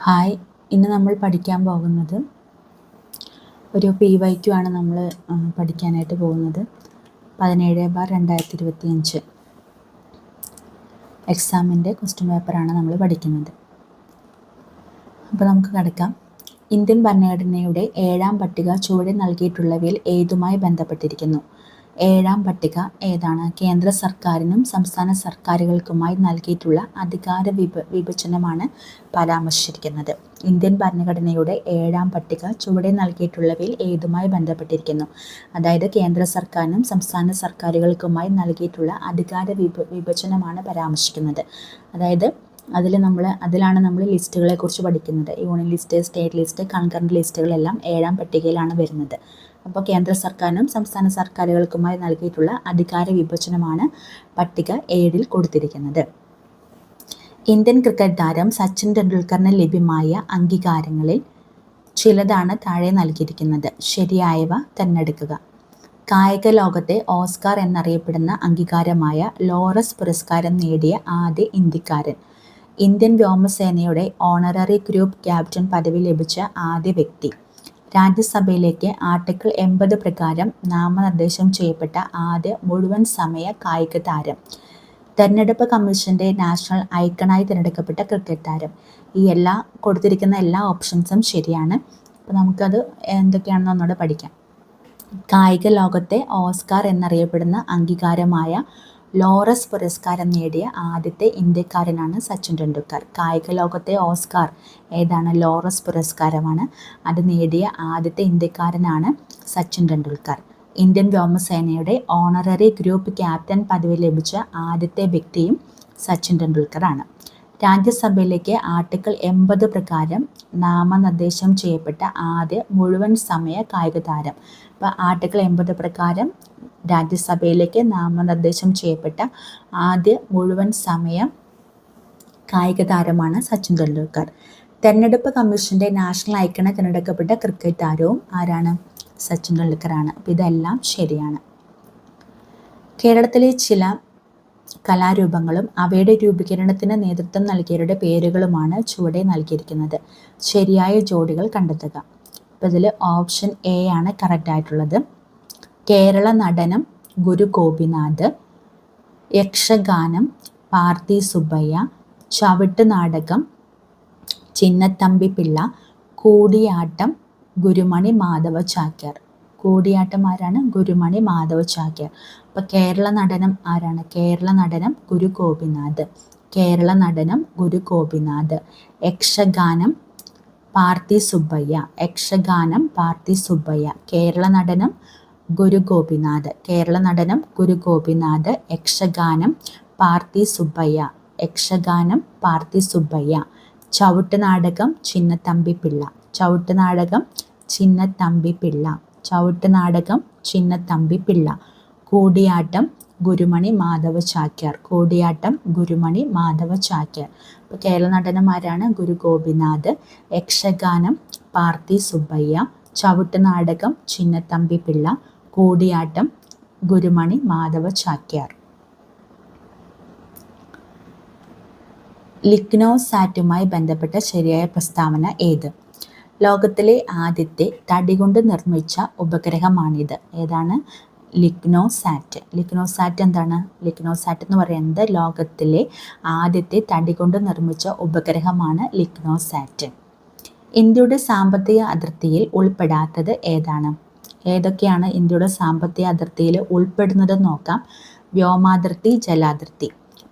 Hi, ഇന്ന് നമ്മൾ പഠിക്കാൻ പോകുന്നത് ഒരു PYQ ആണ് നമ്മൾ പഠിക്കാനായിട്ട് പോകുന്നത്. 17/2025 എക്സാമിൻ്റെ ക്വസ്റ്റ്യൻ പേപ്പറാണ് നമ്മൾ പഠിക്കുന്നത്. അപ്പോൾ നമുക്ക് കിടക്കാം. ഇന്ത്യൻ ഭരണഘടനയുടെ 7ാം പട്ടിക ചുവടെ നൽകിയിട്ടുള്ളവയിൽ ഏതുമായി ബന്ധപ്പെട്ടിരിക്കുന്നു? 7ാം പട്ടിക ഏതാണ്? കേന്ദ്ര സർക്കാരിനും സംസ്ഥാന സർക്കാരുകൾക്കുമായി നൽകിയിട്ടുള്ള അധികാര വിഭജനമാണ് പരാമർശിച്ചിരിക്കുന്നത്. ഇന്ത്യൻ ഭരണഘടനയുടെ 7ാം പട്ടിക ചുവടെ നൽകിയിട്ടുള്ളവയിൽ ഏതുമായി ബന്ധപ്പെട്ടിരിക്കുന്നു? അതായത് കേന്ദ്ര സർക്കാരിനും സംസ്ഥാന സർക്കാരുകൾക്കുമായി നൽകിയിട്ടുള്ള അധികാര വിഭജനമാണ് പരാമർശിക്കുന്നത്. അതായത് അതിലാണ് നമ്മൾ ലിസ്റ്റുകളെ കുറിച്ച് പഠിക്കുന്നത്. Union list, state list, concurrent ലിസ്റ്റുകളെല്ലാം 7ാം പട്ടികയിലാണ് വരുന്നത്. അപ്പോൾ കേന്ദ്ര സർക്കാരിനും സംസ്ഥാന സർക്കാരുകൾക്കുമായി നൽകിയിട്ടുള്ള അധികാര വിഭജനമാണ് പട്ടിക 7ൽ കൊടുത്തിരിക്കുന്നത്. ഇന്ത്യൻ ക്രിക്കറ്റ് താരം സച്ചിൻ ടെണ്ടുൽക്കറിന് ലഭ്യമായ അംഗീകാരങ്ങളിൽ ചിലതാണ് താഴെ നൽകിയിരിക്കുന്നത്. ശരിയായവ തിരഞ്ഞെടുക്കുക. കായിക ലോകത്തെ ഓസ്കാർ എന്നറിയപ്പെടുന്ന അംഗീകാരമായ ലോറസ് പുരസ്കാരം നേടിയ ആദ്യ ഇന്ത്യക്കാരൻ. ഇന്ത്യൻ വ്യോമസേനയുടെ ഓണററി ഗ്രൂപ്പ് ക്യാപ്റ്റൻ പദവി ലഭിച്ച ആദ്യ വ്യക്തി. രാജ്യസഭയിലേക്ക് ആർട്ടിക്കിൾ 80 പ്രകാരം നാമനിർദ്ദേശം ചെയ്യപ്പെട്ട ആദ്യ മുഴുവൻ സമയ കായിക താരം. തെരഞ്ഞെടുപ്പ് കമ്മീഷന്റെ നാഷണൽ ഐക്കണായി തിരഞ്ഞെടുക്കപ്പെട്ട ക്രിക്കറ്റ് താരം. ഈ കൊടുത്തിരിക്കുന്ന എല്ലാ ഓപ്ഷൻസും ശരിയാണ്. അപ്പോൾ നമുക്കത് എന്തൊക്കെയാണെന്ന് ഒന്നുകൂടെ പഠിക്കാം. കായിക ലോകത്തെ ഓസ്കാർ എന്നറിയപ്പെടുന്ന അംഗീകാരമായ ലോറസ് പുരസ്കാരം നേടിയ ആദ്യത്തെ ഇന്ത്യക്കാരനാണ് സച്ചിൻ ടെണ്ടുൽക്കർ. കായിക ലോകത്തെ ഓസ്കാർ ഏതാണ്? ലോറസ് പുരസ്കാരമാണ്. അത് നേടിയ ആദ്യത്തെ ഇന്ത്യക്കാരനാണ് സച്ചിൻ ടെണ്ടുൽക്കർ. ഇന്ത്യൻ വ്യോമസേനയുടെ ഓണററി ഗ്രൂപ്പ് ക്യാപ്റ്റൻ പദവി ലഭിച്ച ആദ്യത്തെ വ്യക്തിയും സച്ചിൻ ടെണ്ടുൽക്കറാണ്. രാജ്യസഭയിലേക്ക് ആർട്ടിക്കിൾ 80 പ്രകാരം നാമനിർദ്ദേശം ചെയ്യപ്പെട്ട ആദ്യ മുഴുവൻ സമയ കായിക താരം. അപ്പോൾ ആർട്ടിക്കിൾ 80 പ്രകാരം രാജ്യസഭയിലേക്ക് നാമനിർദ്ദേശം ചെയ്യപ്പെട്ട ആദ്യ മുഴുവൻ സമയ കായിക താരമാണ് സച്ചിൻ ടെണ്ടുൽക്കർ. തെരഞ്ഞെടുപ്പ് കമ്മീഷന്റെ നാഷണൽ ഐക്കണായി തിരഞ്ഞെടുക്കപ്പെട്ട ക്രിക്കറ്റ് താരവും ആരാണ്? സച്ചിൻ ടെണ്ടുൽക്കറാണ്. അപ്പോൾ ഇതെല്ലാം ശരിയാണ്. കേരളത്തിലെ ചില കലാരൂപങ്ങളും അവയുടെ രൂപീകരണത്തിന് നേതൃത്വം നൽകിയവരുടെ പേരുകളുമാണ് ചുവടെ നൽകിയിരിക്കുന്നത്. ശരിയായ ജോഡികൾ കണ്ടെത്തുക. അപ്പോൾ ഇതിൽ ഓപ്ഷൻ എ ആണ് കറക്റ്റ് ആയിട്ടുള്ളത്. കേരള നടനം ഗുരു ഗോപിനാഥ്, യക്ഷഗാനം പാർത്തി സുബ്ബയ്യ, ചവിട്ട് നാടകം ചിന്നത്തമ്പി പിള്ള, കൂടിയാട്ടം ഗുരുമണി മാധവ ചാക്യാർ. കൂടിയാട്ടം ആരാണ്? ഗുരുമണി മാധവ ചാക്യാർ. അപ്പോൾ കേരള നടനം ആരാണ്? കേരള നടനം ഗുരു ഗോപിനാഥ്. കേരള നടനം ഗുരു ഗോപിനാഥ്. യക്ഷഗാനം പാർത്തി സുബ്ബയ്യ. യക്ഷഗാനം പാർത്തി സുബ്ബയ്യ. കേരള നടനം ഗുരു ഗോപിനാഥ്. കേരള നടനം ഗുരു ഗോപിനാഥ്. യക്ഷഗാനം പാർത്തി സുബ്ബയ്യ. യക്ഷഗാനം പാർത്തി സുബ്ബയ്യ. ചവിട്ട് നാടകം ചിന്നത്തമ്പി പിള്ള. ചവിട്ട് നാടകം ചിന്നത്തമ്പി പിള്ള. ചവിട്ട് നാടകം ചിന്നത്തമ്പി പിള്ള. കൂടിയാട്ടം ഗുരുമണി മാധവ ചാക്യാർ. കൂടിയാട്ടം ഗുരുമണി മാധവ ചാക്യാർ. അപ്പോൾ കേരള നടനം ആരാണ്? ഗുരു ഗോപിനാഥ്. യക്ഷഗാനം പാർത്തി സുബ്ബയ്യ. ചവിട്ട് നാടകം ചിന്നത്തമ്പി പിള്ള. കൂടിയാട്ടം ഗുരുമണി മാധവ ചാക്യാർ. ലിക്നോ സാറ്റുമായി ബന്ധപ്പെട്ട ശരിയായ പ്രസ്താവന ഏത്? ലോകത്തിലെ ആദ്യത്തെ തടി കൊണ്ട് നിർമ്മിച്ച ഉപഗ്രഹമാണിത്. ഏതാണ്? ലിക്നോ സാറ്റ്. ലിക്നോ സാറ്റ് എന്താണ്? ലിക്നോ സാറ്റ് എന്ന് പറയുന്നത് ലോകത്തിലെ ആദ്യത്തെ തടി കൊണ്ട് നിർമ്മിച്ച ഉപഗ്രഹമാണ് ലിക്നോ സാറ്റ്. ഇന്ത്യയുടെ സാമ്പത്തിക അതിർത്തിയിൽ ഉൾപ്പെടാത്തത് ഏതാണ്? ഏതൊക്കെയാണ് ഇന്ത്യയുടെ സാമ്പത്തിക അതിർത്തിയിൽ ഉൾപ്പെടുന്നത് നോക്കാം. വ്യോമാതിർത്തി, ജലാതിർത്തി,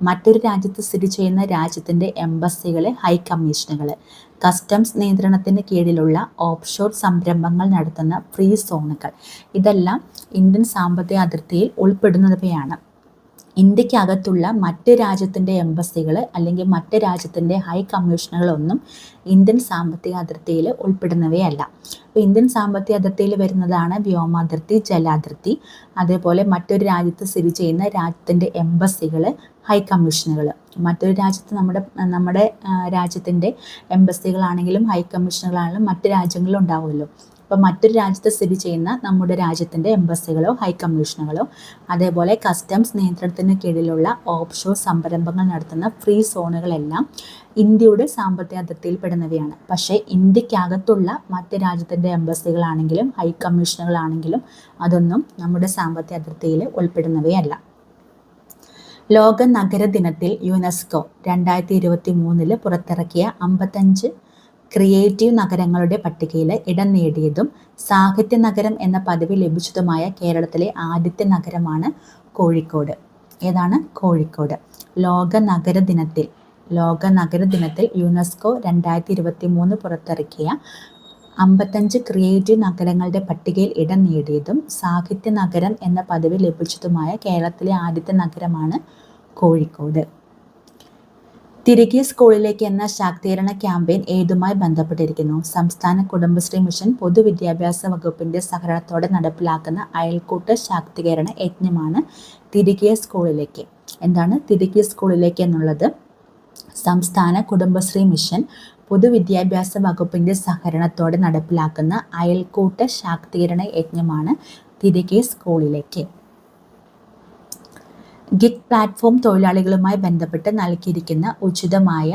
മറ്റൊരു രാജ്യത്ത് സ്ഥിതി ചെയ്യുന്ന രാജ്യത്തിൻ്റെ എംബസികൾ, ഹൈ കമ്മീഷനുകൾ, കസ്റ്റംസ് നിയന്ത്രണത്തിന് കീഴിലുള്ള ഓഫ്ഷോർ സംരംഭങ്ങൾ നടത്തുന്ന ഫ്രീ സോണുകൾ, ഇതെല്ലാം ഇന്ത്യൻ സാമ്പത്തിക അതിർത്തിയിൽ ഉൾപ്പെടുന്നവയാണ്. ഇന്ത്യക്കകത്തുള്ള മറ്റ് രാജ്യത്തിൻ്റെ എംബസികൾ അല്ലെങ്കിൽ മറ്റ് രാജ്യത്തിൻ്റെ ഹൈ കമ്മീഷനുകളൊന്നും ഇന്ത്യൻ സാമ്പത്തിക അതിർത്തിയിൽ ഉൾപ്പെടുന്നവയല്ല. അപ്പോൾ ഇന്ത്യൻ സാമ്പത്തിക അതിർത്തിയിൽ വരുന്നതാണ് വ്യോമാതിർത്തി, ജലാതിർത്തി, അതേപോലെ മറ്റൊരു രാജ്യത്ത് സ്ഥിതി ചെയ്യുന്ന രാജ്യത്തിൻ്റെ എംബസികൾ, ഹൈ കമ്മീഷനുകൾ. മറ്റൊരു രാജ്യത്ത് നമ്മുടെ രാജ്യത്തിൻ്റെ എംബസികളാണെങ്കിലും ഹൈ കമ്മീഷനുകളാണെങ്കിലും മറ്റ് രാജ്യങ്ങളിലും ഉണ്ടാവുമല്ലോ. അപ്പോൾ മറ്റൊരു രാജ്യത്ത് സ്ഥിതി ചെയ്യുന്ന നമ്മുടെ രാജ്യത്തിൻ്റെ എംബസികളോ ഹൈ കമ്മീഷനുകളോ, അതേപോലെ കസ്റ്റംസ് നിയന്ത്രണത്തിന് കീഴിലുള്ള ഓഫ്ഷോർ സംരംഭങ്ങൾ നടത്തുന്ന ഫ്രീ സോണുകളെല്ലാം ഇന്ത്യയുടെ സാമ്പത്തിക അതിർത്തിയിൽ പെടുന്നവയാണ്. പക്ഷേ ഇന്ത്യക്കകത്തുള്ള മറ്റ് രാജ്യത്തിൻ്റെ എംബസികളാണെങ്കിലും ഹൈ കമ്മീഷനുകളാണെങ്കിലും അതൊന്നും നമ്മുടെ സാമ്പത്തിക അതിർത്തിയിൽ ഉൾപ്പെടുന്നവയല്ല. ലോക നഗര ദിനത്തിൽ യുനെസ്കോ 2023 പുറത്തിറക്കിയ 55 ക്രിയേറ്റീവ് നഗരങ്ങളുടെ പട്ടികയിൽ ഇടം നേടിയതും സാഹിത്യ നഗരം എന്ന പദവി ലഭിച്ചതുമായ കേരളത്തിലെ ആദ്യത്തെ നഗരമാണ് കോഴിക്കോട്. ഏതാണ്? കോഴിക്കോട്. ലോക നഗര ദിനത്തിൽ യുനെസ്കോ 2023 പുറത്തിറക്കിയ 55 ക്രിയേറ്റീവ് നഗരങ്ങളുടെ പട്ടികയിൽ ഇടം നേടിയതും സാഹിത്യ നഗരം എന്ന പദവി ലഭിച്ചതുമായ കേരളത്തിലെ ആദ്യത്തെ നഗരമാണ് കോഴിക്കോട്. തിരികെ സ്കൂളിലേക്ക് എന്ന ശാക്തീകരണ ക്യാമ്പയിൻ ഏതുമായി ബന്ധപ്പെട്ടിരിക്കുന്നു? സംസ്ഥാന കുടുംബശ്രീ മിഷൻ പൊതുവിദ്യാഭ്യാസ വകുപ്പിന്റെ സഹകരണത്തോടെ നടപ്പിലാക്കുന്ന അയൽക്കൂട്ട ശാക്തീകരണ യജ്ഞമാണ് തിരികെ സ്കൂളിലേക്ക്. എന്താണ് തിരികെ സ്കൂളിലേക്ക് എന്നുള്ളത്? സംസ്ഥാന കുടുംബശ്രീ മിഷൻ പൊതുവിദ്യാഭ്യാസ വകുപ്പിന്റെ സഹകരണത്തോടെ നടപ്പിലാക്കുന്ന അയൽക്കൂട്ട ശാക്തീകരണ യജ്ഞമാണ് തിരികെ സ്കൂളിലേക്ക്. ഗിഗ് പ്ലാറ്റ്ഫോം തൊഴിലാളികളുമായി ബന്ധപ്പെട്ട് നൽകിയിരിക്കുന്ന ഉചിതമായ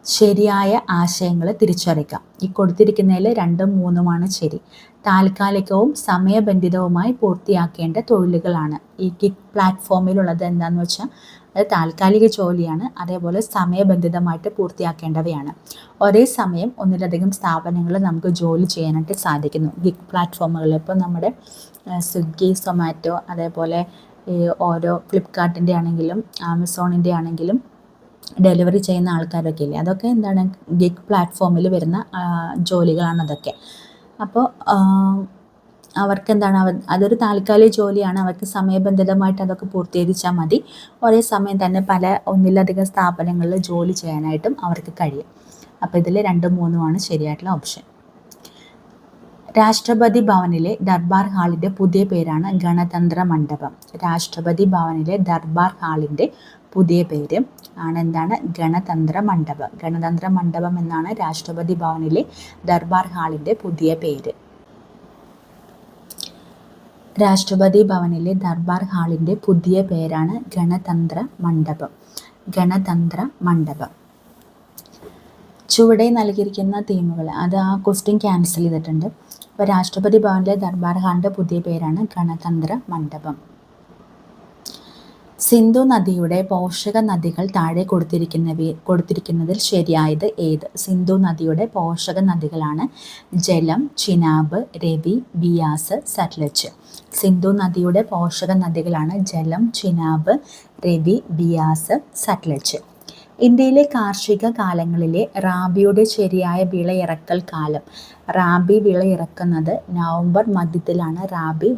ശരിയായ ആശയങ്ങൾ തിരിച്ചറിയുക. ഈ കൊടുത്തിരിക്കുന്നതിൽ 2ഉം 3ഉമാണ് ശരി. താൽക്കാലികവും സമയബന്ധിതവുമായി പൂർത്തിയാക്കേണ്ട തൊഴിലുകളാണ്. ഈ ഗിഗ് പ്ലാറ്റ്ഫോമിലുള്ളത് എന്താണെന്ന് വെച്ചാൽ അത് താൽക്കാലിക ജോലിയാണ്, അതേപോലെ സമയബന്ധിതമായിട്ട് പൂർത്തിയാക്കേണ്ടവയാണ്. ഒരേ സമയം ഒന്നിലധികം സ്ഥാപനങ്ങളിൽ നമുക്ക് ജോലി ചെയ്യാനായിട്ട് സാധിക്കുന്നു ഗിഗ് പ്ലാറ്റ്ഫോമുകളിൽ. ഇപ്പോൾ നമ്മുടെ സ്വിഗ്ഗി, സൊമാറ്റോ, അതേപോലെ ഈ ഓരോ ഫ്ലിപ്കാർട്ടിൻ്റെ ആണെങ്കിലും ആമസോണിൻ്റെ ആണെങ്കിലും ഡെലിവറി ചെയ്യുന്ന ആൾക്കാരൊക്കെ ഇല്ലേ, അതൊക്കെ എന്താണ് ഗിഗ് പ്ലാറ്റ്ഫോമിൽ വരുന്ന ജോലികളാണ് അതൊക്കെ. അപ്പോൾ അവർക്ക് എന്താണ് അതൊരു താൽക്കാലിക ജോലിയാണ്. അവർക്ക് സമയബന്ധിതമായിട്ട് അതൊക്കെ പൂർത്തീകരിച്ചാൽ മതി. ഒരേ സമയം തന്നെ ഒന്നിലധികം സ്ഥാപനങ്ങളിൽ ജോലി ചെയ്യാനായിട്ടും അവർക്ക് കഴിയും. അപ്പോൾ ഇതിൽ 2ഉം 3ഉമാണ് ശരിയായിട്ടുള്ള ഓപ്ഷൻ. രാഷ്ട്രപതി ഭവനിലെ ദർബാർ ഹാളിൻ്റെ പുതിയ പേരാണ് ഗണതന്ത്ര മണ്ഡപം. രാഷ്ട്രപതി ഭവനിലെ ദർബാർ ഹാളിൻ്റെ പുതിയ പേര് എന്താണ്? ഗണതന്ത്ര മണ്ഡപം. ഗണതന്ത്ര മണ്ഡപം എന്നാണ് രാഷ്ട്രപതി ഭവനിലെ ദർബാർ ഹാളിൻ്റെ പുതിയ പേര്. രാഷ്ട്രപതി ഭവനിലെ ദർബാർ ഹാളിൻ്റെ പുതിയ പേരാണ് ഗണതന്ത്ര മണ്ഡപം. ഗണതന്ത്ര മണ്ഡപം. ചുവടെ നൽകിയിരിക്കുന്ന തീമുകൾ അത് ആ ക്വസ്റ്റ്യൻ ക്യാൻസൽ ചെയ്തിട്ടുണ്ട്. അപ്പോൾ രാഷ്ട്രപതി ഭവനിലെ ദർബാർ ഹാളിൻ്റെ പുതിയ പേരാണ് ഗണതന്ത്ര മണ്ഡപം. സിന്ധു നദിയുടെ പോഷക നദികൾ താഴെ കൊടുത്തിരിക്കുന്നതിൽ ശരിയായത് ഏത്? സിന്ധു നദിയുടെ പോഷക നദികളാണ് ജലം, ചിനാബ്, രവി, ബിയാസ്, സത്ലജ്. സിന്ധു നദിയുടെ പോഷക നദികളാണ് ജലം, ചിനാബ്, രവി, ബിയാസ്, സത്ലജ്. ഇന്ത്യയിലെ കാർഷിക കാലങ്ങളിലെ റാബിയുടെ ശരിയായ വിളയിറക്കൽ കാലം. റാബി വിളയിറക്കുന്നത് നവംബർ മധ്യത്തിലാണ്. റാബി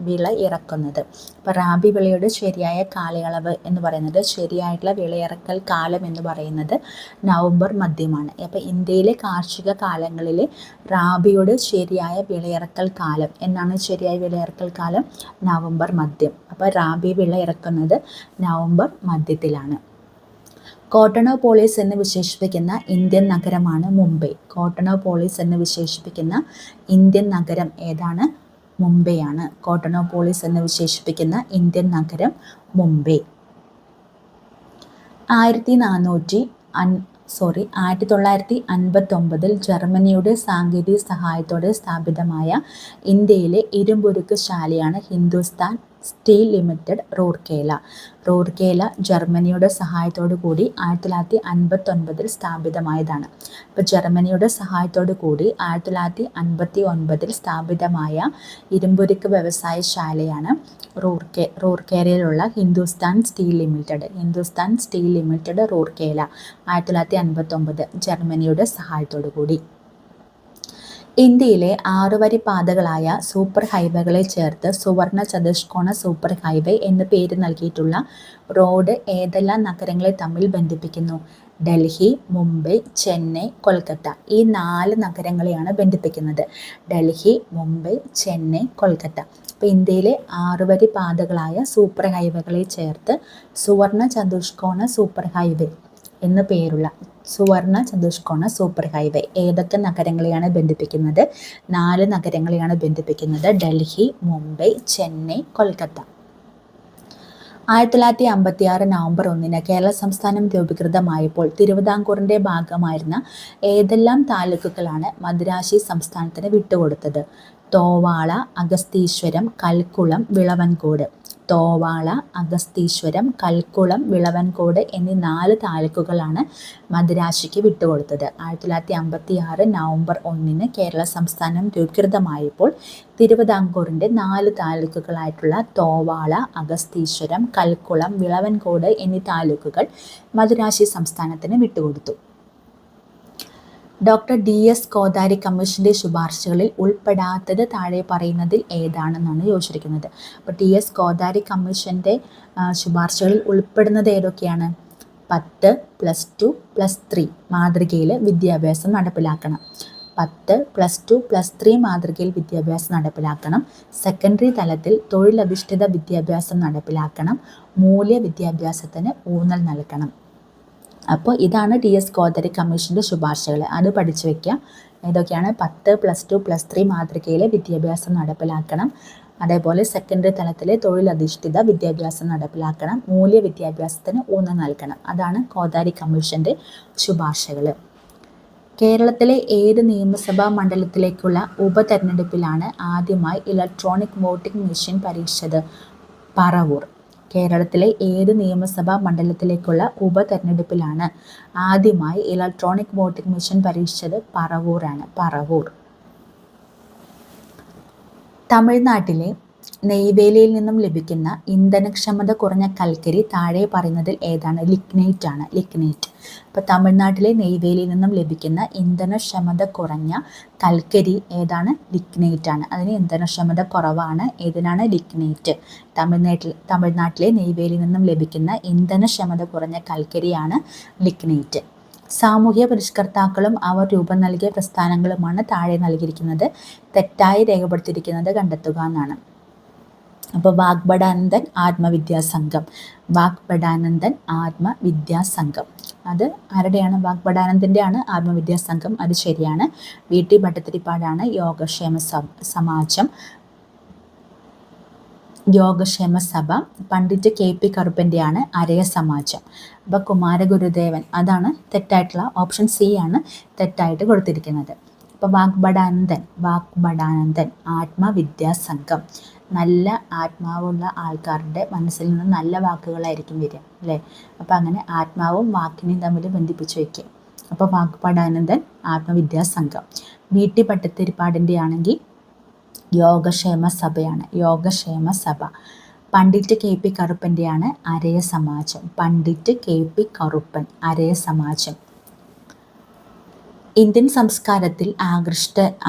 വിള ഇറക്കുന്നത്. അപ്പോൾ റാബി വിളയുടെ ശരിയായ കാലയളവ് എന്ന് പറയുന്നത്, ശരിയായിട്ടുള്ള വിളയിറക്കൽ കാലം എന്ന് പറയുന്നത് നവംബർ മധ്യമാണ്. അപ്പോൾ ഇന്ത്യയിലെ കാർഷിക കാലങ്ങളിലെ റാബിയുടെ ശരിയായ വിളയിറക്കൽ കാലം എന്നാണ് ശരിയായ വിളയിറക്കൽ കാലം? നവംബർ മധ്യം. അപ്പോൾ റാബി വിള ഇറക്കുന്നത് നവംബർ മധ്യത്തിലാണ്. കോട്ടണോപോളിസ് എന്ന് വിശേഷിപ്പിക്കുന്ന ഇന്ത്യൻ നഗരമാണ് മുംബൈ. കോട്ടണോപോളിസ് എന്ന് വിശേഷിപ്പിക്കുന്ന ഇന്ത്യൻ നഗരം ഏതാണ്? മുംബൈയാണ്. കോട്ടണോപോളിസ് എന്ന് വിശേഷിപ്പിക്കുന്ന ഇന്ത്യൻ നഗരം മുംബൈ. 1959 ജർമ്മനിയുടെ സാങ്കേതിക സഹായത്തോടെ സ്ഥാപിതമായ ഇന്ത്യയിലെ ഇരുമ്പുരുക്ക് ശാലയാണ് ഹിന്ദുസ്ഥാൻ സ്റ്റീൽ ലിമിറ്റഡ് റൂർക്കേല. റൂർക്കേല ജർമ്മനിയുടെ സഹായത്തോടു കൂടി 1959 സ്ഥാപിതമായതാണ്. അപ്പോൾ ജർമ്മനിയുടെ സഹായത്തോടു കൂടി 1959 സ്ഥാപിതമായ ഇരുമ്പുരുക്ക് വ്യവസായശാലയാണ് റൂർക്കേലയിലുള്ള Hindustan steel limited. Hindustan steel limited Rourkela 1959 ജർമ്മനിയുടെ സഹായത്തോടു കൂടി. ഇന്ത്യയിലെ 6 വരി പാതകളായ സൂപ്പർ ഹൈവേകളെ ചേർത്ത് സുവർണ ചതുഷ്കോണ സൂപ്പർ ഹൈവേ എന്ന് പേര് നൽകിയിട്ടുള്ള റോഡ് ഏതെല്ലാം നഗരങ്ങളെ തമ്മിൽ ബന്ധിപ്പിക്കുന്നു? ഡൽഹി, മുംബൈ, ചെന്നൈ, കൊൽക്കത്ത. ഈ 4 നഗരങ്ങളെയാണ് ബന്ധിപ്പിക്കുന്നത്. ഡൽഹി, മുംബൈ, ചെന്നൈ, കൊൽക്കത്ത. അപ്പോൾ ഇന്ത്യയിലെ 6 വരി പാതകളായ സൂപ്പർ ഹൈവേകളെ ചേർത്ത് സുവർണ ചതുഷ്കോണ സൂപ്പർ ഹൈവേ എന്ന് പേരുള്ള സുവർണ ചതുഷ്കോണ സൂപ്പർ ഹൈവേ ഏതൊക്കെ നഗരങ്ങളെയാണ് ബന്ധിപ്പിക്കുന്നത്? 4 നഗരങ്ങളെയാണ് ബന്ധിപ്പിക്കുന്നത്. ഡൽഹി, മുംബൈ, ചെന്നൈ, കൊൽക്കത്ത. 1956 നവംബർ 1 കേരള സംസ്ഥാനം രൂപീകൃതമായപ്പോൾ തിരുവിതാംകൂറിൻ്റെ ഭാഗമായിരുന്ന ഏതെല്ലാം താലൂക്കുകളാണ് മദിരാശി സംസ്ഥാനത്തിന് വിട്ടുകൊടുത്തത്? തോവാള, അഗസ്തീശ്വരം, കൽക്കുളം, വിളവൻകോട്. തോവാള, അഗസ്തീശ്വരം, കൽക്കുളം, വിളവൻകോട് എന്നീ 4 താലൂക്കുകളാണ് മദിരാശിക്ക് വിട്ടുകൊടുത്തത്. 1956 നവംബർ 1 കേരള സംസ്ഥാനം രൂപീകൃതമായപ്പോൾ തിരുവിതാംകൂറിൻ്റെ 4 താലൂക്കുകളായിട്ടുള്ള തോവാള, അഗസ്തീശ്വരം, കൽക്കുളം, വിളവൻകോട് എന്നീ താലൂക്കുകൾ മദിരാശി സംസ്ഥാനത്തിന് വിട്ടുകൊടുത്തു. ഡോക്ടർ DS കോതാരി കമ്മീഷൻ്റെ ശുപാർശകളിൽ ഉൾപ്പെടാത്തത് താഴെ പറയുന്നതിൽ ഏതാണെന്നാണ് ചോദിച്ചിരിക്കുന്നത്. അപ്പോൾ DS കോതാരി കമ്മീഷൻ്റെ ശുപാർശകളിൽ ഉൾപ്പെടുന്നത് ഏതൊക്കെയാണ്? 10 +2 +3 മാതൃകയിൽ വിദ്യാഭ്യാസം നടപ്പിലാക്കണം. 10 +2 +3 മാതൃകയിൽ വിദ്യാഭ്യാസം നടപ്പിലാക്കണം. സെക്കൻഡറി തലത്തിൽ തൊഴിലധിഷ്ഠിത വിദ്യാഭ്യാസം നടപ്പിലാക്കണം. മൂല്യ വിദ്യാഭ്യാസത്തിന് ഊന്നൽ നൽകണം. അപ്പോൾ ഇതാണ് DS കോതാരി കമ്മീഷൻ്റെ ശുപാർശകൾ. അത് പഠിച്ചു വയ്ക്കുക. ഏതൊക്കെയാണ്? 10 +2 +3 മാതൃകയിലെ വിദ്യാഭ്യാസം നടപ്പിലാക്കണം. അതേപോലെ സെക്കൻഡറി തലത്തിൽ തൊഴിലധിഷ്ഠിത വിദ്യാഭ്യാസം നടപ്പിലാക്കണം. മൂല്യ വിദ്യാഭ്യാസത്തിന് ഊന്നൽ നൽകണം. അതാണ് കോതാരി കമ്മീഷൻ്റെ ശുപാർശകൾ. കേരളത്തിലെ ഏത് നിയമസഭാ മണ്ഡലത്തിലേക്കുള്ള ഉപതെരഞ്ഞെടുപ്പിലാണ് ആദ്യമായി ഇലക്ട്രോണിക് വോട്ടിംഗ് മെഷീൻ പരീക്ഷിച്ചത്? പറവൂർ. കേരളത്തിലെ ഏത് നിയമസഭാ മണ്ഡലത്തിലേക്കുള്ള ഉപതെരഞ്ഞെടുപ്പിലാണ് ആദ്യമായി ഇലക്ട്രോണിക് വോട്ടിംഗ് മെഷീൻ പരീക്ഷിച്ചത്? പറവൂരാണ്. പറവൂർ. തമിഴ്നാട്ടിലെ നെയ്വേലിയിൽ നിന്നും ലഭിക്കുന്ന ഇന്ധനക്ഷമത കുറഞ്ഞ കൽക്കരി താഴെ പറയുന്നതിൽ ഏതാണ്? ലിഗ്നൈറ്റ് ആണ്. ലിഗ്നൈറ്റ്. അപ്പോൾ തമിഴ്നാട്ടിലെ നെയ്വേലിയിൽ നിന്നും ലഭിക്കുന്ന ഇന്ധനക്ഷമത കുറഞ്ഞ കൽക്കരി ഏതാണ്? ലിഗ്നൈറ്റ് ആണ്. അതിന് ഇന്ധനക്ഷമത കുറവാണ്. ഏതിനാണ്? ലിഗ്നൈറ്റ്. തമിഴ്നാട്ടിലെ നെയ്വേലിയിൽ നിന്നും ലഭിക്കുന്ന ഇന്ധനക്ഷമത കുറഞ്ഞ കൽക്കരിയാണ് ലിഗ്നൈറ്റ്. സാമൂഹ്യ പരിഷ്കർത്താക്കളും അവർ രൂപം നൽകിയ പ്രസ്ഥാനങ്ങളുമാണ് താഴെ നൽകിയിരിക്കുന്നത് തെറ്റായി രേഖപ്പെടുത്തിയിരിക്കുന്നത് കണ്ടെത്തുക എന്നാണ്. അപ്പോൾ വാഗ്ഭടാനന്ദൻ ആത്മവിദ്യാസംഘം. വാഗ്ഭടാനന്ദൻ ആത്മവിദ്യാസംഘം അത് ആരുടെയാണ്? വാഗ്ഭടാനന്ദൻ്റെ ആണ് ആത്മവിദ്യാസംഘം. അത് ശരിയാണ്. VT ഭട്ടതിരിപ്പാടാണ് യോഗക്ഷേമ സമാജം. യോഗക്ഷേമ സഭ. പണ്ഡിറ്റ് KP കറുപ്പൻ്റെയാണ് അരയ സമാജം. അപ്പോൾ കുമാരഗുരുദേവൻ അതാണ് തെറ്റായിട്ടുള്ള ഓപ്ഷൻ C ആണ് തെറ്റായിട്ട് കൊടുത്തിരിക്കുന്നത്. അപ്പോൾ വാഗ്ഭടാനന്ദൻ ആത്മവിദ്യാസംഘം. നല്ല ആത്മാവുള്ള ആൾക്കാരുടെ മനസ്സിൽ നിന്ന് നല്ല വാക്കുകളായിരിക്കും വരിക അല്ലേ? അപ്പോൾ അങ്ങനെ ആത്മാവും വാക്കിനെയും തമ്മിൽ ബന്ധിപ്പിച്ച് വയ്ക്കുക. അപ്പോൾ വാഗ്ഭടാനന്ദൻ ആത്മവിദ്യാസംഘം. VT ഭട്ടതിരിപ്പാടിൻ്റെ ആണെങ്കിൽ യോഗക്ഷേമ സഭയാണ്. യോഗക്ഷേമ സഭ. പണ്ഡിറ്റ് KP കറുപ്പൻ്റെയാണ് അരയ സമാജം. പണ്ഡിറ്റ് KP കറുപ്പൻ അരയ സമാജം. ഇന്ത്യൻ സംസ്കാരത്തിൽ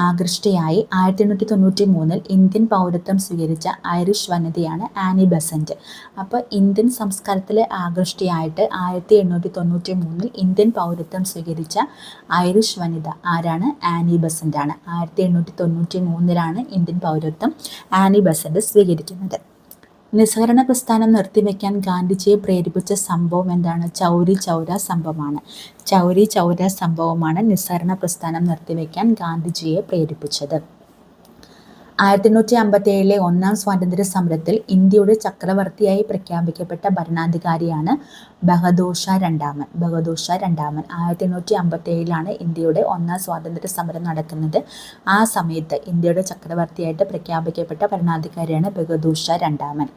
ആകൃഷ്ടയായി 1893 ഇന്ത്യൻ പൗരത്വം സ്വീകരിച്ച ഐറിഷ് വനിതയാണ് ആനി ബസന്റ്. അപ്പോൾ ഇന്ത്യൻ സംസ്കാരത്തിൽ ആകൃഷ്ടയായിട്ട് 1893 ഇന്ത്യൻ പൗരത്വം സ്വീകരിച്ച ഐറിഷ് വനിത ആരാണ്? ആനി ബസന്റ് ആണ്. 1893 ഇന്ത്യൻ പൗരത്വം ആനി ബസന്റ് സ്വീകരിക്കുന്നത്. നിസ്സഹകരണ പ്രസ്ഥാനം നിർത്തിവെക്കാൻ ഗാന്ധിജിയെ പ്രേരിപ്പിച്ച സംഭവം എന്താണ്? ചൗരി ചൗര സംഭവമാണ്. ചൗരി ചൗര സംഭവമാണ് നിസ്സഹകരണ പ്രസ്ഥാനം നിർത്തിവെക്കാൻ ഗാന്ധിജിയെ പ്രേരിപ്പിച്ചത്. 1857 ഒന്നാം സ്വാതന്ത്ര്യ സമരത്തിൽ ഇന്ത്യയുടെ ചക്രവർത്തിയായി പ്രഖ്യാപിക്കപ്പെട്ട ഭരണാധികാരിയാണ് ബഹദൂർ ഷാ രണ്ടാമൻ. ബഹദൂർ ഷാ രണ്ടാമൻ 1857 ഇന്ത്യയുടെ ഒന്നാം സ്വാതന്ത്ര്യ സമരം നടക്കുന്നത്. ആ സമയത്ത് ഇന്ത്യയുടെ ചക്രവർത്തിയായിട്ട് പ്രഖ്യാപിക്കപ്പെട്ട ഭരണാധികാരിയാണ് ബഹദൂർ ഷാ രണ്ടാമൻ.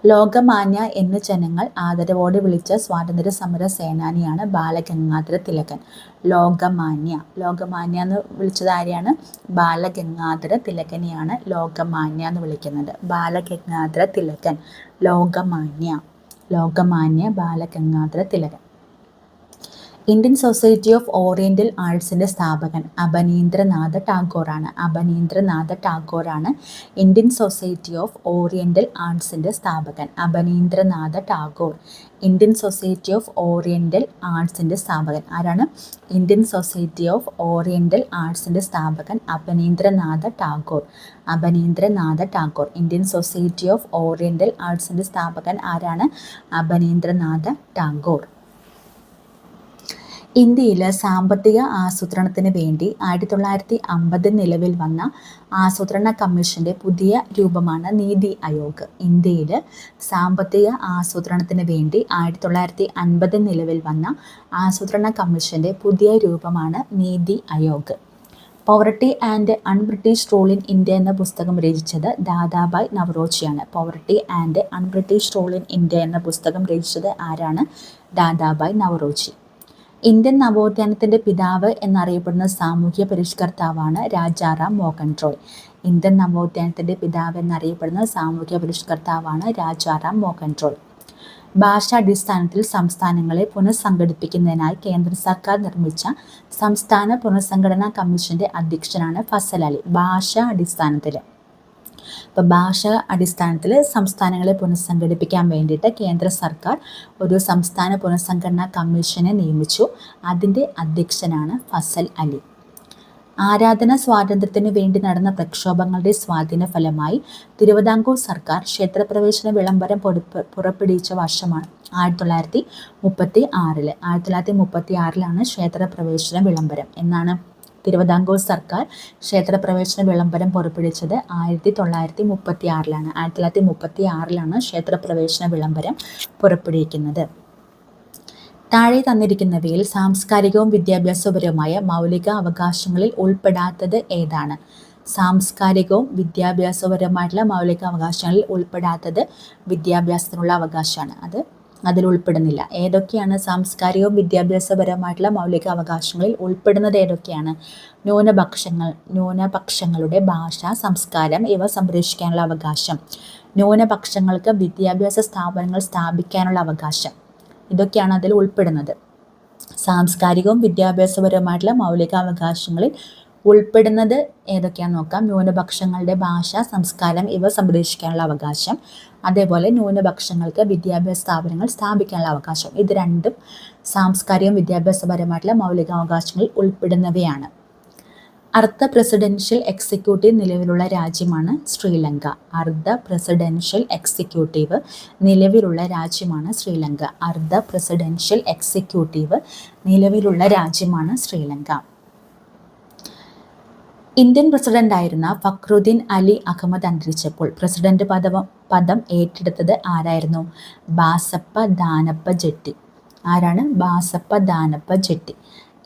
ലോകമാന്യ എന്ന് ജനങ്ങൾ ആദരവോടെ വിളിച്ച സ്വാതന്ത്ര്യ സമര സേനാനിയാണ് ബാലഗംഗാധര തിലകൻ. ലോകമാന്യ എന്ന് വിളിച്ചത് ആരെയാണ്? ബാലഗംഗാധര തിലകനെയാണ് ലോകമാന്യ എന്ന് വിളിക്കുന്നത്. Balagangadhara Tilak. Lokmanya Balagangadhara Tilak. Indian society of oriental ആർട്സിൻ്റെ സ്ഥാപകൻ അബനീന്ദ്രനാഥ ടാഗോറാണ്. അബനീന്ദ്രനാഥ ടാഗോറാണ് ഇന്ത്യൻ സൊസൈറ്റി ഓഫ് ഓറിയൻ്റൽ ആർട്സിൻ്റെ സ്ഥാപകൻ. Abanindranath Tagore. Indian society of oriental ആർട്സിൻ്റെ സ്ഥാപകൻ ആരാണ്? ഇന്ത്യൻ സൊസൈറ്റി ഓഫ് ഓറിയൻ്റൽ ആർട്സിൻ്റെ സ്ഥാപകൻ Abanindranath Tagore. Abanindranath Tagore. Indian society of oriental ആർട്സിൻ്റെ സ്ഥാപകൻ ആരാണ്? അബനീന്ദ്രനാഥ ടാഗോർ. ഇന്ത്യയിൽ സാമ്പത്തിക ആസൂത്രണത്തിന് വേണ്ടി 1950 നിലവിൽ വന്ന ആസൂത്രണ കമ്മീഷന്റെ പുതിയ രൂപമാണ് നീതി ആയോഗ്. ഇന്ത്യയിൽ സാമ്പത്തിക ആസൂത്രണത്തിന് വേണ്ടി 1950 നിലവിൽ വന്ന ആസൂത്രണ കമ്മീഷന്റെ പുതിയ രൂപമാണ് NITI Aayog. Poverty and unbritish rule in India എന്ന പുസ്തകം രചിച്ചത് ദാദാഭായ് നവറോജിയാണ്. Poverty and unbritish rule in India എന്ന പുസ്തകം രചിച്ചത് ആരാണ്? ദാദാഭായ് നവറോജി. ഇന്ത്യൻ നവോത്ഥാനത്തിന്റെ പിതാവ് എന്നറിയപ്പെടുന്ന സാമൂഹ്യ പരിഷ്കർത്താവാണ് രാജാറാം മോഹൻ റോയ്. ഇന്ത്യൻ നവോത്ഥാനത്തിന്റെ പിതാവ് എന്നറിയപ്പെടുന്ന സാമൂഹ്യ പരിഷ്കർത്താവാണ് രാജാറാം മോഹൻ റോയ്. ഭാഷാടിസ്ഥാനത്തിൽ സംസ്ഥാനങ്ങളെ പുനഃസംഘടിപ്പിക്കുന്നതിനായി കേന്ദ്ര സർക്കാർ നിർമ്മിച്ച സംസ്ഥാന പുനഃസംഘടനാ കമ്മീഷന്റെ അധ്യക്ഷനാണ് ഫസൽ അലി. ഭാഷാ അടിസ്ഥാനത്തിൽ സംസ്ഥാനങ്ങളെ പുനഃസംഘടിപ്പിക്കാൻ വേണ്ടിയിട്ട് കേന്ദ്ര സർക്കാർ ഒരു സംസ്ഥാന പുനഃസംഘടനാ കമ്മീഷനെ നിയമിച്ചു. അതിൻ്റെ അധ്യക്ഷനാണ് ഫസൽ അലി. ആരാധന സ്വാതന്ത്ര്യത്തിനു വേണ്ടി നടന്ന പ്രക്ഷോഭങ്ങളുടെ സ്വാധീന ഫലമായി തിരുവിതാംകൂർ സർക്കാർ ക്ഷേത്രപ്രവേശന വിളംബരം പുറപ്പെടുവിച്ച വർഷമാണ് 1936. 1936 ക്ഷേത്രപ്രവേശന വിളംബരം. എന്നാണ് തിരുവിതാംകൂർ സർക്കാർ ക്ഷേത്രപ്രവേശന വിളംബരം പുറപ്പെടുവിച്ചത് 1936. 1936 ക്ഷേത്രപ്രവേശന വിളംബരം പുറപ്പെടുവിക്കുന്നത്. താഴെ തന്നിരിക്കുന്നവയിൽ സാംസ്കാരികവും വിദ്യാഭ്യാസപരവുമായ മൗലിക അവകാശങ്ങളിൽ ഉൾപ്പെടാത്തത് ഏതാണ്? സാംസ്കാരികവും വിദ്യാഭ്യാസപരമായിട്ടുള്ള മൗലിക അവകാശങ്ങളിൽ ഉൾപ്പെടാത്തത് വിദ്യാഭ്യാസത്തിനുള്ള അവകാശമാണ്. അതിൽ ഉൾപ്പെടുന്നില്ല. ഏതൊക്കെയാണ് സാംസ്കാരികവും വിദ്യാഭ്യാസപരമായിട്ടുള്ള മൗലിക അവകാശങ്ങളിൽ ഉൾപ്പെടുന്നത്? ഏതൊക്കെയാണ്? ന്യൂനപക്ഷങ്ങളുടെ ഭാഷ, സംസ്കാരം ഇവ സംരക്ഷിക്കാനുള്ള അവകാശം, ന്യൂനപക്ഷങ്ങൾക്ക് വിദ്യാഭ്യാസ സ്ഥാപനങ്ങൾ സ്ഥാപിക്കാനുള്ള അവകാശം, ഇതൊക്കെയാണ് അതിൽ ഉൾപ്പെടുന്നത്. സാംസ്കാരികവും വിദ്യാഭ്യാസപരമായിട്ടുള്ള മൗലിക അവകാശങ്ങളിൽ ഉൾപ്പെടുന്നത് ഏതൊക്കെയാണെന്ന് നോക്കാം. ന്യൂനപക്ഷങ്ങളുടെ ഭാഷ, സംസ്കാരം ഇവ സംരക്ഷിക്കാനുള്ള അവകാശം, അതേപോലെ ന്യൂനപക്ഷങ്ങൾക്ക് വിദ്യാഭ്യാസ സ്ഥാപനങ്ങൾ സ്ഥാപിക്കാനുള്ള അവകാശം. ഇത് രണ്ടും സാംസ്കാരികവും വിദ്യാഭ്യാസപരമായിട്ടുള്ള മൗലിക അവകാശങ്ങളിൽ ഉൾപ്പെടുന്നവയാണ്. അർദ്ധ പ്രസിഡൻഷ്യൽ എക്സിക്യൂട്ടീവ് നിലവിലുള്ള രാജ്യമാണ് ശ്രീലങ്ക. അർദ്ധ പ്രസിഡൻഷ്യൽ എക്സിക്യൂട്ടീവ് നിലവിലുള്ള രാജ്യമാണ് ശ്രീലങ്ക. അർദ്ധ പ്രസിഡൻഷ്യൽ എക്സിക്യൂട്ടീവ് നിലവിലുള്ള രാജ്യമാണ് ശ്രീലങ്ക. ഇന്ത്യൻ പ്രസിഡന്റായിരുന്ന ഫക്രുദ്ദീൻ അലി അഹമ്മദ് അന്തരിച്ചപ്പോൾ പ്രസിഡന്റ് പദം ഏറ്റെടുത്തത് ആരായിരുന്നു? ബാസപ്പ ദാനപ്പ ജെട്ടി. ആരാണ്? ബാസപ്പ ദാനപ്പ ജെട്ടി.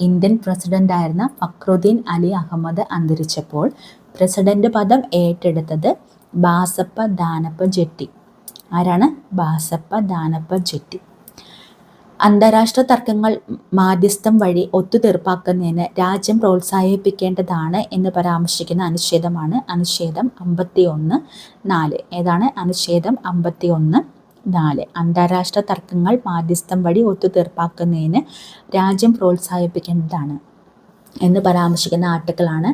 ഇന്ത്യൻ പ്രസിഡന്റായിരുന്ന ഫക്രുദ്ദീൻ അലി അഹമ്മദ് അന്തരിച്ചപ്പോൾ പ്രസിഡന്റ് പദം ഏറ്റെടുത്തത് ബാസപ്പ ദാനപ്പ ജെട്ടി. ആരാണ്? ബാസപ്പ ദാനപ്പ ജെട്ടി. അന്താരാഷ്ട്ര തർക്കങ്ങൾ മാധ്യസ്ഥം വഴി ഒത്തുതീർപ്പാക്കുന്നതിന് രാജ്യം പ്രോത്സാഹിപ്പിക്കേണ്ടതാണ് എന്ന് പരാമർശിക്കുന്ന അനുച്ഛേദമാണ് അനുച്ഛേദം 51(4). ഏതാണ്? അനുച്ഛേദം 51(4). അന്താരാഷ്ട്ര തർക്കങ്ങൾ മാധ്യസ്ഥം വഴി ഒത്തുതീർപ്പാക്കുന്നതിന് രാജ്യം പ്രോത്സാഹിപ്പിക്കേണ്ടതാണ് എന്ന് പരാമർശിക്കുന്ന ആർട്ടിക്കിളാണ്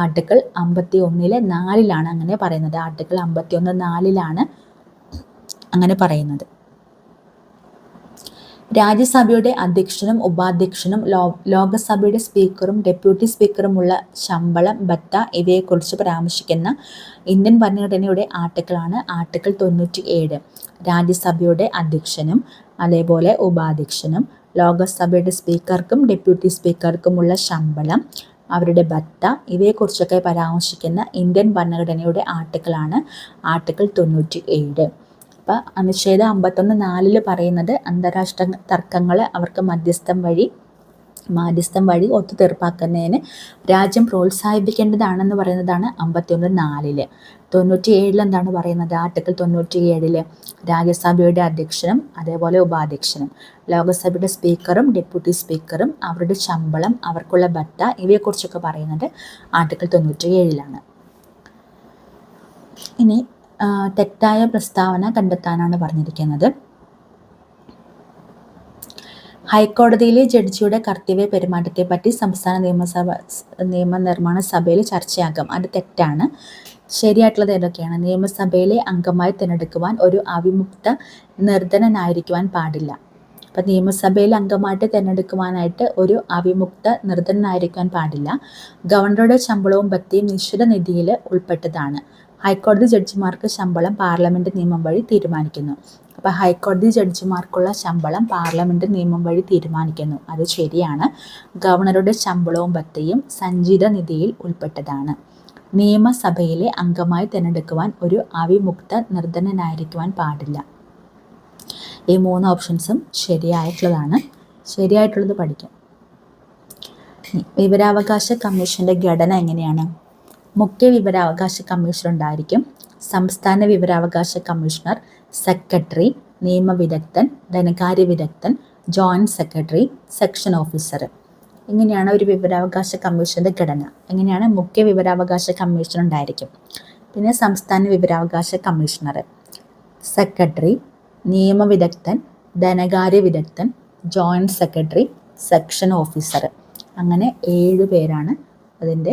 ആർട്ടിക്കിൾ 51(4) അങ്ങനെ പറയുന്നത്. ആർട്ടിക്കിൾ 51(4) അങ്ങനെ പറയുന്നത്. രാജ്യസഭയുടെ അധ്യക്ഷനും ഉപാധ്യക്ഷനും ലോകസഭയുടെ സ്പീക്കറും ഡെപ്യൂട്ടി സ്പീക്കറുമുള്ള ശമ്പളം, ഭത്ത ഇവയെക്കുറിച്ച് പരാമർശിക്കുന്ന ഇന്ത്യൻ ഭരണഘടനയുടെ ആർട്ടിക്കിളാണ് ആർട്ടിക്കിൾ 97. രാജ്യസഭയുടെ അധ്യക്ഷനും അതേപോലെ ഉപാധ്യക്ഷനും ലോകസഭയുടെ സ്പീക്കർക്കും ഡെപ്യൂട്ടി സ്പീക്കർക്കുമുള്ള ശമ്പളം, അവരുടെ ഭത്ത ഇവയെക്കുറിച്ചൊക്കെ പരാമർശിക്കുന്ന ഇന്ത്യൻ ഭരണഘടനയുടെ ആർട്ടിക്കിളാണ് ആർട്ടിക്കിൾ 97. അപ്പോൾ അനുച്ഛേദം 51(4) പറയുന്നത് അന്താരാഷ്ട്ര തർക്കങ്ങൾ അവർക്ക് മാധ്യസ്ഥം വഴി ഒത്തുതീർപ്പാക്കുന്നതിന് രാജ്യം പ്രോത്സാഹിപ്പിക്കേണ്ടതാണെന്ന് പറയുന്നതാണ് 51(4). 97 എന്താണ് പറയുന്നത്? ആർട്ടിക്കിൾ 97 രാജ്യസഭയുടെ അധ്യക്ഷനും അതേപോലെ ഉപാധ്യക്ഷനും ലോകസഭയുടെ സ്പീക്കറും ഡെപ്യൂട്ടി സ്പീക്കറും അവരുടെ ശമ്പളം, അവർക്കുള്ള ഭത്ത ഇവയെക്കുറിച്ചൊക്കെ പറയുന്നത് ആർട്ടിക്കിൾ 97. ഇനി തെറ്റായ പ്രസ്താവന കണ്ടെത്താനാണ് പറഞ്ഞിരിക്കുന്നത്. ഹൈക്കോടതിയിലെ ജഡ്ജിയുടെ കർത്തവ്യ പെരുമാറ്റത്തെപ്പറ്റി സംസ്ഥാന നിയമനിർമ്മാണ സഭയിൽ ചർച്ചയാകും. അത് തെറ്റാണ്. ശരിയായിട്ടുള്ളത് ഏതൊക്കെയാണ്? നിയമസഭയിലെ അംഗമായി തിരഞ്ഞെടുക്കുവാൻ ഒരു അവിമുക്ത നിർധനനായിരിക്കുവാൻ പാടില്ല. അപ്പം നിയമസഭയിൽ അംഗമായിട്ട് തിരഞ്ഞെടുക്കുവാനായിട്ട് ഒരു അവിമുക്ത നിർധനനായിരിക്കാൻ പാടില്ല. ഗവർണറുടെ ശമ്പളവും ഭത്തയും നിശ്ചിത നിധിയിൽ ഉൾപ്പെട്ടതാണ്. ഹൈക്കോടതി ജഡ്ജിമാർക്ക് ശമ്പളം പാർലമെന്റ് നിയമം വഴി തീരുമാനിക്കുന്നു. അപ്പോൾ ഹൈക്കോടതി ജഡ്ജിമാർക്കുള്ള ശമ്പളം പാർലമെൻറ്റ് നിയമം വഴി തീരുമാനിക്കുന്നു. അത് ശരിയാണ്. ഗവർണറുടെ ശമ്പളവും ഭത്തയും സഞ്ചിത നിധിയിൽ ഉൾപ്പെട്ടതാണ്. നിയമസഭയിലെ അംഗമായി തിരഞ്ഞെടുക്കുവാൻ ഒരു അവിമുക്ത നിർധനനായിരിക്കുവാൻ പാടില്ല. ഈ 3 ഓപ്ഷൻസും ശരിയായിട്ടുള്ളതാണ്. ശരിയായിട്ടുള്ളത് പഠിക്കാം. വിവരാവകാശ കമ്മീഷൻ്റെ ഘടന എങ്ങനെയാണ്? മുഖ്യ വിവരാവകാശ കമ്മീഷണർ ഉണ്ടായിരിക്കും, സംസ്ഥാന വിവരാവകാശ കമ്മീഷണർ, സെക്രട്ടറി, നിയമവിദഗ്ധൻ, ധനകാര്യ വിദഗ്ധൻ, ജോയിൻറ്റ് സെക്രട്ടറി, സെക്ഷൻ ഓഫീസർ. ഇങ്ങനെയാണ് ഒരു വിവരാവകാശ കമ്മീഷൻ്റെ ഘടന. എങ്ങനെയാണ്? മുഖ്യ വിവരാവകാശ കമ്മീഷണർ ഉണ്ടായിരിക്കും, പിന്നെ സംസ്ഥാന വിവരാവകാശ കമ്മീഷണർ, സെക്രട്ടറി, നിയമവിദഗ്ധൻ, ധനകാര്യ വിദഗ്ധൻ, ജോയിൻറ്റ് സെക്രട്ടറി, സെക്ഷൻ ഓഫീസർ. അങ്ങനെ 7 പേരാണ് അതിൻ്റെ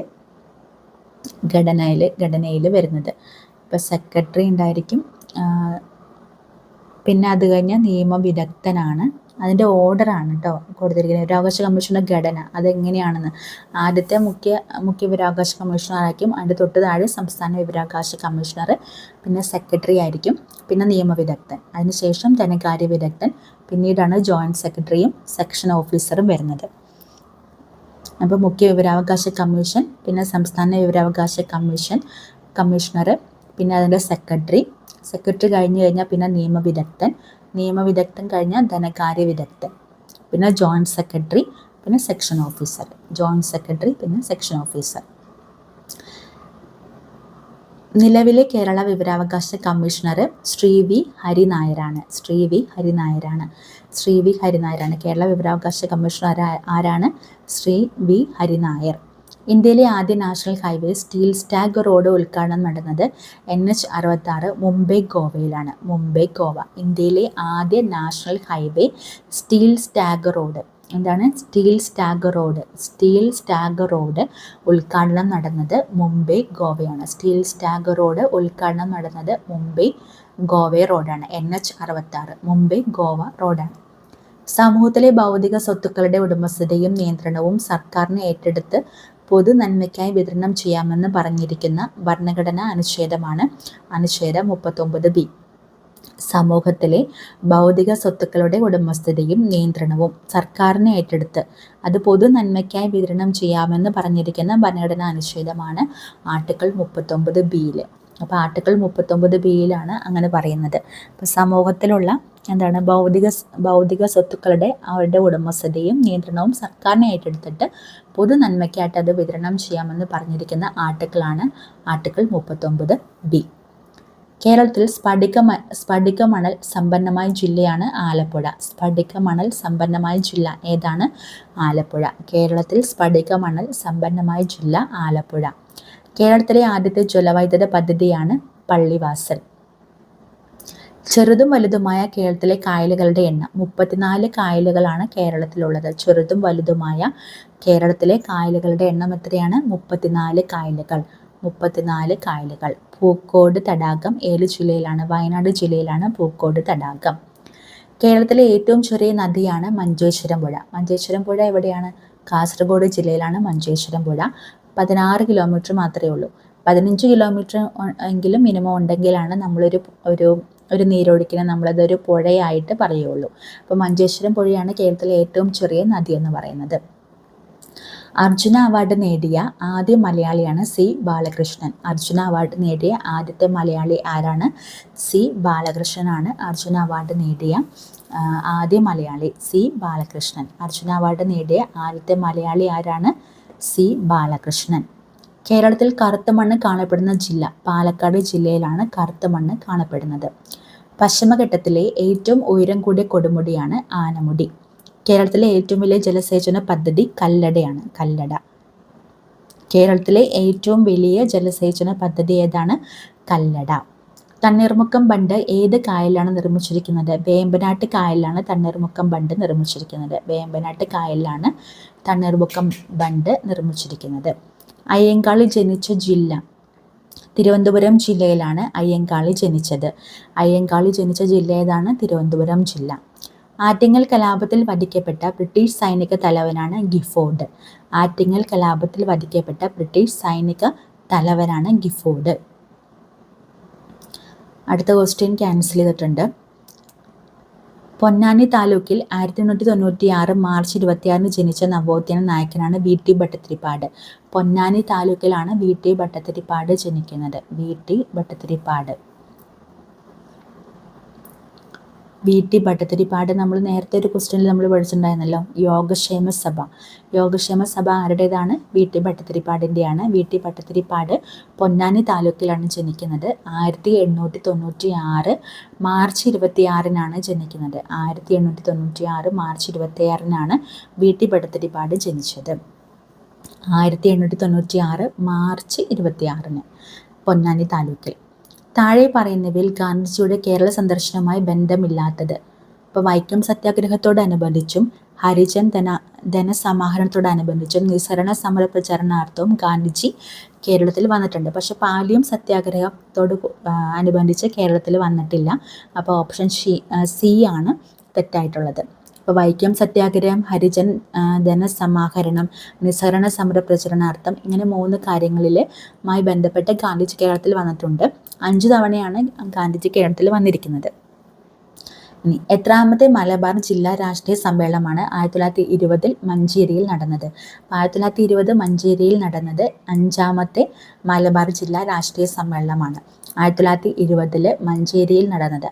ഘടനയിൽ വരുന്നത്. ഇപ്പോൾ സെക്രട്ടറി ഉണ്ടായിരിക്കും, പിന്നെ അത് കഴിഞ്ഞാൽ നിയമവിദഗ്ധനാണ്. അതിൻ്റെ ഓർഡറാണ് കേട്ടോ കൊടുത്തിരിക്കുന്നത്. വിവരാവകാശ കമ്മീഷൻ്റെ ഘടന അതെങ്ങനെയാണെന്ന്. ആദ്യത്തെ മുഖ്യ വിവരാവകാശ കമ്മീഷണർ ആയിരിക്കും, അതിൻ്റെ തൊട്ട് താഴെ സംസ്ഥാന വിവരാവകാശ കമ്മീഷണർ, പിന്നെ സെക്രട്ടറി ആയിരിക്കും, പിന്നെ നിയമവിദഗ്ധൻ, അതിനുശേഷം ധനകാര്യ വിദഗ്ധൻ, പിന്നീടാണ് ജോയിൻറ്റ് സെക്രട്ടറിയും സെക്ഷൻ ഓഫീസറും വരുന്നത്. അപ്പോൾ മുഖ്യ വിവരാവകാശ കമ്മീഷൻ, പിന്നെ സംസ്ഥാന വിവരാവകാശ കമ്മീഷണർ, പിന്നെ അതിൻ്റെ സെക്രട്ടറി കഴിഞ്ഞ് കഴിഞ്ഞാൽ പിന്നെ നിയമവിദഗ്ധൻ കഴിഞ്ഞാൽ ധനകാര്യ വിദഗ്ധൻ, പിന്നെ ജോയിൻറ്റ് സെക്രട്ടറി, പിന്നെ സെക്ഷൻ ഓഫീസർ. നിലവിലെ കേരള വിവരാവകാശ കമ്മീഷണർ ശ്രീ വി ഹരിനായരാണ്. കേരള വിവരാവകാശ കമ്മീഷണർ ആരാണ്? ശ്രീ വി ഹരിനായർ. ഇന്ത്യയിലെ ആദ്യ national highway steel stag road ഉദ്ഘാടനം നടന്നത് NH-66 മുംബൈ ഗോവയിലാണ്. ഇന്ത്യയിലെ ആദ്യ national highway steel stag road ഉദ്ഘാടനം നടന്നത് മുംബൈ ഗോവയാണ്. ഗോവ റോഡാണ്. NH-66 മുംബൈ ഗോവ റോഡാണ്. സമൂഹത്തിലെ ഭൗതിക സ്വത്തുക്കളുടെ ഉടമസ്ഥതയും നിയന്ത്രണവും സർക്കാരിന് ഏറ്റെടുത്ത് പൊതു നന്മയ്ക്കായി വിതരണം ചെയ്യാമെന്ന് പറഞ്ഞിരിക്കുന്ന ഭരണഘടനാ അനുച്ഛേദമാണ് അനുച്ഛേദം 39B. സമൂഹത്തിലെ ഭൗതിക സ്വത്തുക്കളുടെ ഉടമസ്ഥതയും നിയന്ത്രണവും സർക്കാരിന് ഏറ്റെടുത്ത് അത് പൊതു നന്മയ്ക്കായി വിതരണം ചെയ്യാമെന്ന് പറഞ്ഞിരിക്കുന്ന ഭരണഘടനാ അനുച്ഛേദമാണ് ആർട്ടിക്കിൾ 39B. അപ്പോൾ ആർട്ടിക്കിൾ 39B അങ്ങനെ പറയുന്നത്. അപ്പോൾ സമൂഹത്തിലുള്ള ഭൗതിക സ്വത്തുക്കളുടെ അവരുടെ ഉടമസ്ഥതയും നിയന്ത്രണവും സർക്കാരിനെ ഏറ്റെടുത്തിട്ട് പൊതു നന്മയ്ക്കായിട്ട് അത് വിതരണം ചെയ്യാമെന്ന് പറഞ്ഞിരിക്കുന്ന ആർട്ടിക്കിളാണ് ആർട്ടിക്കിൾ 39B. കേരളത്തിൽ സ്ഫടികമണൽ സമ്പന്നമായ ജില്ലയാണ് ആലപ്പുഴ. ജില്ല ഏതാണ്? ആലപ്പുഴ. കേരളത്തിൽ സ്ഫടികമണൽ സമ്പന്നമായ ജില്ല ആലപ്പുഴ. കേരളത്തിലെ ആദ്യത്തെ ജലവൈദ്യുത പദ്ധതിയാണ് പള്ളിവാസൽ. ചെറുതും വലുതുമായ കേരളത്തിലെ കായലുകളുടെ എണ്ണം 34 കായലുകളാണ് കേരളത്തിലുള്ളത്. ചെറുതും വലുതുമായ കേരളത്തിലെ കായലുകളുടെ എണ്ണം എത്രയാണ്? 34 കായലുകൾ. പൂക്കോട് തടാകം ഏത് ജില്ലയിലാണ്? വയനാട് ജില്ലയിലാണ് പൂക്കോട് തടാകം. കേരളത്തിലെ ഏറ്റവും ചെറിയ നദിയാണ് മഞ്ചേശ്വരം പുഴ എവിടെയാണ്? കാസർഗോഡ് ജില്ലയിലാണ് മഞ്ചേശ്വരം പുഴ. 16 കിലോമീറ്റർ മാത്രമേ ഉള്ളൂ. 15 കിലോമീറ്റർ എങ്കിലും മിനിമം ഉണ്ടെങ്കിലാണ് ഒരു നീരൊഴുക്കിനെ നമ്മളതൊരു പുഴയായിട്ട് പറയുള്ളൂ. അപ്പോൾ മഞ്ചേശ്വരം പുഴയാണ് കേരളത്തിലെ ഏറ്റവും ചെറിയ നദി എന്ന് പറയുന്നത്. അർജുന അവാർഡ് നേടിയ ആദ്യ മലയാളിയാണ് സി ബാലകൃഷ്ണൻ. അർജുന അവാർഡ് നേടിയ ആദ്യത്തെ മലയാളി ആരാണ്? സി ബാലകൃഷ്ണനാണ് അർജുന അവാർഡ് നേടിയ ആദ്യ മലയാളി. സി ബാലകൃഷ്ണൻ. അർജുന അവാർഡ് നേടിയ ആദ്യത്തെ മലയാളി ആരാണ്? സി ബാലകൃഷ്ണൻ. കേരളത്തിൽ കറുത്ത മണ്ണ് കാണപ്പെടുന്ന ജില്ല? പാലക്കാട് ജില്ലയിലാണ് കറുത്ത മണ്ണ് കാണപ്പെടുന്നത്. പശ്ചിമഘട്ടത്തിലെ ഏറ്റവും ഉയരം കൂടിയ കൊടുമുടിയാണ് ആനമുടി. കേരളത്തിലെ ഏറ്റവും വലിയ ജലസേചന പദ്ധതി കല്ലടയാണ്. കേരളത്തിലെ ഏറ്റവും വലിയ ജലസേചന പദ്ധതി ഏതാണ്? കല്ലട. തണ്ണീർമുക്കം ബണ്ട് ഏത് കായലിലാണ് നിർമ്മിച്ചിരിക്കുന്നത്? വേമ്പനാട്ട് കായലിലാണ് തണ്ണീർമുക്കം ബണ്ട് നിർമ്മിച്ചിരിക്കുന്നത്. അയ്യങ്കാളി ജനിച്ച ജില്ല? തിരുവനന്തപുരം ജില്ലയിലാണ് അയ്യങ്കാളി ജനിച്ചത്. അയ്യങ്കാളി ജനിച്ച ജില്ല ഏതാണ്? തിരുവനന്തപുരം ജില്ല. ആറ്റിങ്ങൽ കലാപത്തിൽ വധിക്കപ്പെട്ട ബ്രിട്ടീഷ് സൈനിക തലവനാണ് ഗിഫോർഡ്. ആറ്റിങ്ങൽ കലാപത്തിൽ വധിക്കപ്പെട്ട ബ്രിട്ടീഷ് സൈനിക തലവനാണ് ഗിഫോർഡ്. അടുത്ത ക്വസ്റ്റ്യൻ ക്യാൻസൽ ചെയ്തിട്ടുണ്ട്. പൊന്നാനി താലൂക്കിൽ 1896 മാർച്ച് 26 ജനിച്ച നവോത്ഥാന നായകനാണ് വി ടി ഭട്ടതിരിപ്പാട്. പൊന്നാനി താലൂക്കിലാണ് വി ടി ഭട്ടതിരിപ്പാട് ജനിക്കുന്നത്. V T Bhattathiripad. V T Bhattathiripad നമ്മൾ നേരത്തെ ഒരു ക്വസ്റ്റ്യനിൽ നമ്മൾ പഠിച്ചിട്ടുണ്ടായിരുന്നല്ലോ, യോഗക്ഷേമ സഭ. യോഗക്ഷേമ സഭ ആരുടേതാണ്? വി ടി ഭട്ടതിരിപ്പാടിൻ്റെയാണ്. വി ടി ഭട്ടതിരിപ്പാട് പൊന്നാനി താലൂക്കിലാണ് ജനിക്കുന്നത്. 1896 മാർച്ച് 26 ജനിക്കുന്നത്. 1896 മാർച്ച് 26 വി ടി ഭട്ടതിരിപ്പാട് ജനിച്ചത്. 1896 മാർച്ച് 26 പൊന്നാനി താലൂക്കിൽ. താഴെ പറയുന്നവയിൽ ഗാന്ധിജിയുടെ കേരള സന്ദർശനവുമായി ബന്ധമില്ലാത്തത്. ഇപ്പോൾ വൈക്കം സത്യാഗ്രഹത്തോടനുബന്ധിച്ചും ഹരിജൻ ധനസമാഹരണത്തോടനുബന്ധിച്ചും നിസ്സഹരണ സമര പ്രചരണാർത്ഥവും ഗാന്ധിജി കേരളത്തിൽ വന്നിട്ടുണ്ട്. പക്ഷെ പാലിയം സത്യാഗ്രഹത്തോട് അനുബന്ധിച്ച് കേരളത്തിൽ വന്നിട്ടില്ല. അപ്പോൾ ഓപ്ഷൻ സി ആണ് തെറ്റായിട്ടുള്ളത്. ഇപ്പോൾ വൈക്കം സത്യാഗ്രഹം, ഹരിജൻ ധനസമാഹരണം, നിസ്സഹരണ സമര പ്രചരണാർത്ഥം, ഇങ്ങനെ 3 കാര്യങ്ങളിലുമായി ബന്ധപ്പെട്ട് ഗാന്ധിജി കേരളത്തിൽ വന്നിട്ടുണ്ട്. 5 തവണയാണ് ഗാന്ധിജി കേരളത്തിൽ വന്നിരിക്കുന്നത്. ഇനി എത്രാമത്തെ മലബാർ ജില്ലാ രാഷ്ട്രീയ സമ്മേളനമാണ് 1920 മഞ്ചേരിയിൽ നടന്നത്? 1920 മഞ്ചേരിയിൽ നടന്നത് 5ാമത്തെ മലബാർ ജില്ലാ രാഷ്ട്രീയ സമ്മേളനമാണ്. 1920 മഞ്ചേരിയിൽ നടന്നത്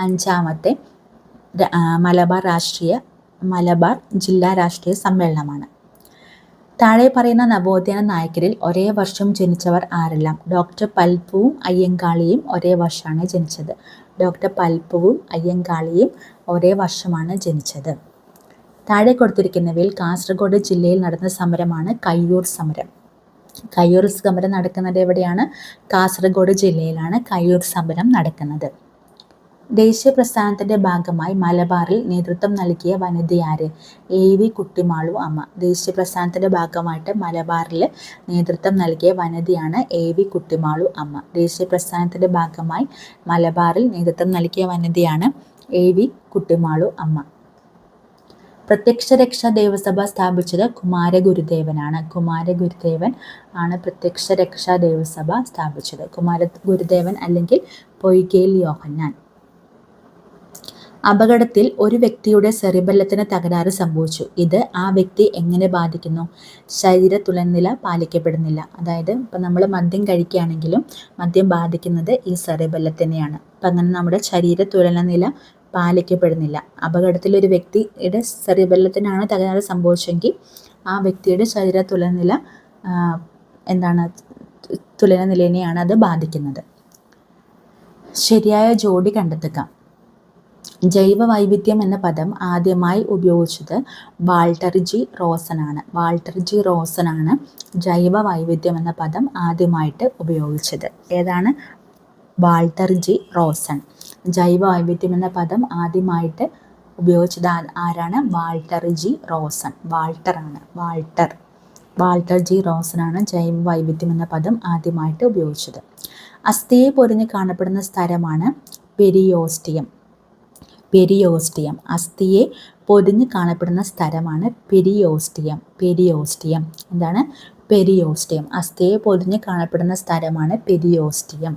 5ാമത്തെ മലബാർ ജില്ലാ രാഷ്ട്രീയ സമ്മേളനമാണ്. താഴെ പറയുന്ന നവോത്ഥാന നായകരിൽ ഒരേ വർഷം ജനിച്ചവർ ആരെല്ലാം? ഡോക്ടർ പൽപ്പുവും അയ്യങ്കാളിയും ഒരേ വർഷമാണ് ജനിച്ചത്. ഡോക്ടർ പൽപ്പുവും അയ്യങ്കാളിയും ഒരേ വർഷമാണ് ജനിച്ചത്. താഴെ കൊടുത്തിരിക്കുന്നവയിൽ കാസർഗോഡ് ജില്ലയിൽ നടന്ന സമരമാണ് കയ്യൂർ സമരം. കയ്യൂർ സമരം നടക്കുന്നത് എവിടെയാണ്? കാസർഗോഡ് ജില്ലയിലാണ് കയ്യൂർ സമരം നടക്കുന്നത്. ദേശീയ പ്രസ്ഥാനത്തിൻ്റെ ഭാഗമായി മലബാറിൽ നേതൃത്വം നൽകിയ വനിതയാര്? എ വി കുട്ടിമാളു അമ്മ. ദേശീയ പ്രസ്ഥാനത്തിൻ്റെ ഭാഗമായിട്ട് മലബാറിൽ നേതൃത്വം നൽകിയ വനിതയാണ് എ വി കുട്ടിമാളു അമ്മ. ദേശീയ പ്രസ്ഥാനത്തിൻ്റെ ഭാഗമായി മലബാറിൽ നേതൃത്വം നൽകിയ വനിതയാണ് എ വി കുട്ടിമാളു അമ്മ. പ്രത്യക്ഷ രക്ഷാ ദേവസഭ സ്ഥാപിച്ചത് കുമാരഗുരുദേവനാണ്. കുമാരഗുരുദേവൻ ആണ് പ്രത്യക്ഷ രക്ഷാ ദേവസഭ സ്ഥാപിച്ചത്. കുമാരഗുരുദേവൻ അല്ലെങ്കിൽ പൊയ്കേൽ യോഹന്നാൻ. അപകടത്തിൽ ഒരു വ്യക്തിയുടെ സെറിബെല്ലത്തിന് തകരാറ് സംഭവിച്ചു. ഇത് ആ വ്യക്തി എങ്ങനെ ബാധിക്കുന്നു? ശരീര തുലനില പാലിക്കപ്പെടുന്നില്ല. അതായത് ഇപ്പം നമ്മൾ മദ്യം കഴിക്കുകയാണെങ്കിലും മദ്യം ബാധിക്കുന്നത് ഈ സെറിബെല്ലത്തിനെയാണ്. അപ്പം അങ്ങനെ നമ്മുടെ ശരീര തുലനനില പാലിക്കപ്പെടുന്നില്ല. അപകടത്തിൽ ഒരു വ്യക്തിയുടെ സെറിബെല്ലത്തിനാണ് തകരാറ് സംഭവിച്ചെങ്കിൽ ആ വ്യക്തിയുടെ ശരീര തുലനില തുലനനിലനെയാണ് അത് ബാധിക്കുന്നത്. ശരിയായ ജോഡി കണ്ടെത്തുക. ജൈവ വൈവിധ്യം എന്ന പദം ആദ്യമായി ഉപയോഗിച്ചത് വാൾട്ടർ ജി റോസനാണ്. വാൾട്ടർ ജി റോസനാണ് ജൈവ വൈവിധ്യം എന്ന പദം ആദ്യമായിട്ട് ഉപയോഗിച്ചത്. ഏതാണ്? Walter G Rosen. ജൈവ വൈവിധ്യം എന്ന പദം ആദ്യമായിട്ട് ഉപയോഗിച്ചത് ആരാണ്? Walter G Rosen. Walter G റോസനാണ് ജൈവ വൈവിധ്യം എന്ന പദം ആദ്യമായിട്ട് ഉപയോഗിച്ചത്. അസ്ഥിയെ പൊതിഞ്ഞ് കാണപ്പെടുന്ന സ്ഥലമാണ് പെരിയോസ്റ്റിയം. അസ്ഥിയെ പൊതിഞ്ഞ് കാണപ്പെടുന്ന സ്ഥലമാണ് പെരിയോസ്റ്റിയം. എന്താണ്? പെരിയോസ്റ്റിയം. അസ്ഥിയെ പൊതിഞ്ഞ് കാണപ്പെടുന്ന സ്ഥലമാണ് പെരിയോസ്റ്റിയം.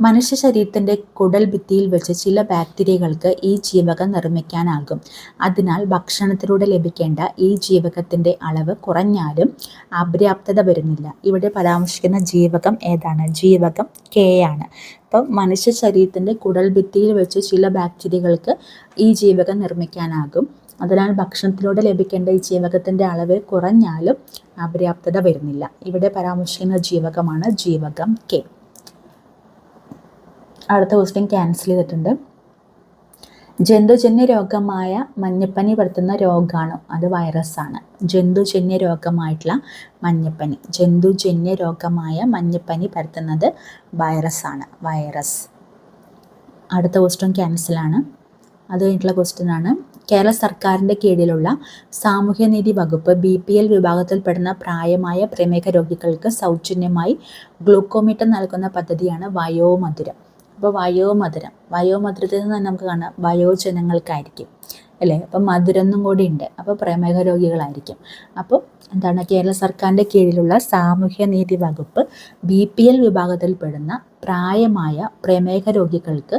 മനുഷ്യ ശരീരത്തിൻ്റെ കുടൽ ഭിത്തിയിൽ വെച്ച് ചില ബാക്ടീരിയകൾക്ക് ഈ ജീവകം നിർമ്മിക്കാനാകും. അതിനാൽ ഭക്ഷണത്തിലൂടെ ലഭിക്കേണ്ട ഈ ജീവകത്തിൻ്റെ അളവ് കുറഞ്ഞാലും അപര്യാപ്തത വരുന്നില്ല. ഇവിടെ പരാമർശിക്കുന്ന ജീവകം ഏതാണ്? ജീവകം കെ ആണ്. അപ്പം മനുഷ്യ ശരീരത്തിൻ്റെ കുടൽ ഭിത്തിയിൽ വെച്ച് ചില ബാക്ടീരിയകൾക്ക് ഈ ജീവകം നിർമ്മിക്കാനാകും. അതിനാൽ ഭക്ഷണത്തിലൂടെ ലഭിക്കേണ്ട ഈ ജീവകത്തിൻ്റെ അളവ് കുറഞ്ഞാലും അപര്യാപ്തത വരുന്നില്ല. ഇവിടെ പരാമർശിക്കുന്ന ജീവകമാണ് ജീവകം കെ. അടുത്ത ക്വസ്റ്റ്യൻ ക്യാൻസൽ ചെയ്തിട്ടുണ്ട്. ജന്തുജന്യ രോഗമായ മഞ്ഞപ്പനി പരത്തുന്ന രോഗാണു? അത് വൈറസാണ്. ജന്തുജന്യ രോഗമായ മഞ്ഞപ്പനി പരത്തുന്നത് വൈറസാണ്. അടുത്ത ക്വസ്റ്റ്യൻ ക്യാൻസലാണ്. അത് കഴിഞ്ഞിട്ടുള്ള ക്വസ്റ്റ്യൻ ആണ്. കേരള സർക്കാരിൻ്റെ കീഴിലുള്ള സാമൂഹ്യനീതി വകുപ്പ് BPL വിഭാഗത്തിൽപ്പെടുന്ന പ്രായമായ പ്രമേഹ രോഗികൾക്ക് സൗജന്യമായി ഗ്ലൂക്കോമീറ്റർ നൽകുന്ന പദ്ധതിയാണ് വയോമധുരം. അപ്പോൾ വയോമധുരത്തിൽ നിന്ന് നമുക്ക് കാണാം വയോജനങ്ങൾക്കായിരിക്കും. അല്ലേ? അപ്പം മധുരൊന്നും കൂടി ഉണ്ട്, അപ്പോൾ പ്രമേഹ രോഗികളായിരിക്കും. അപ്പോൾ എന്താണ്, കേരള സർക്കാരിൻ്റെ കീഴിലുള്ള സാമൂഹ്യനീതി വകുപ്പ് BPL വിഭാഗത്തിൽപ്പെടുന്ന പ്രായമായ പ്രമേഹ രോഗികൾക്ക്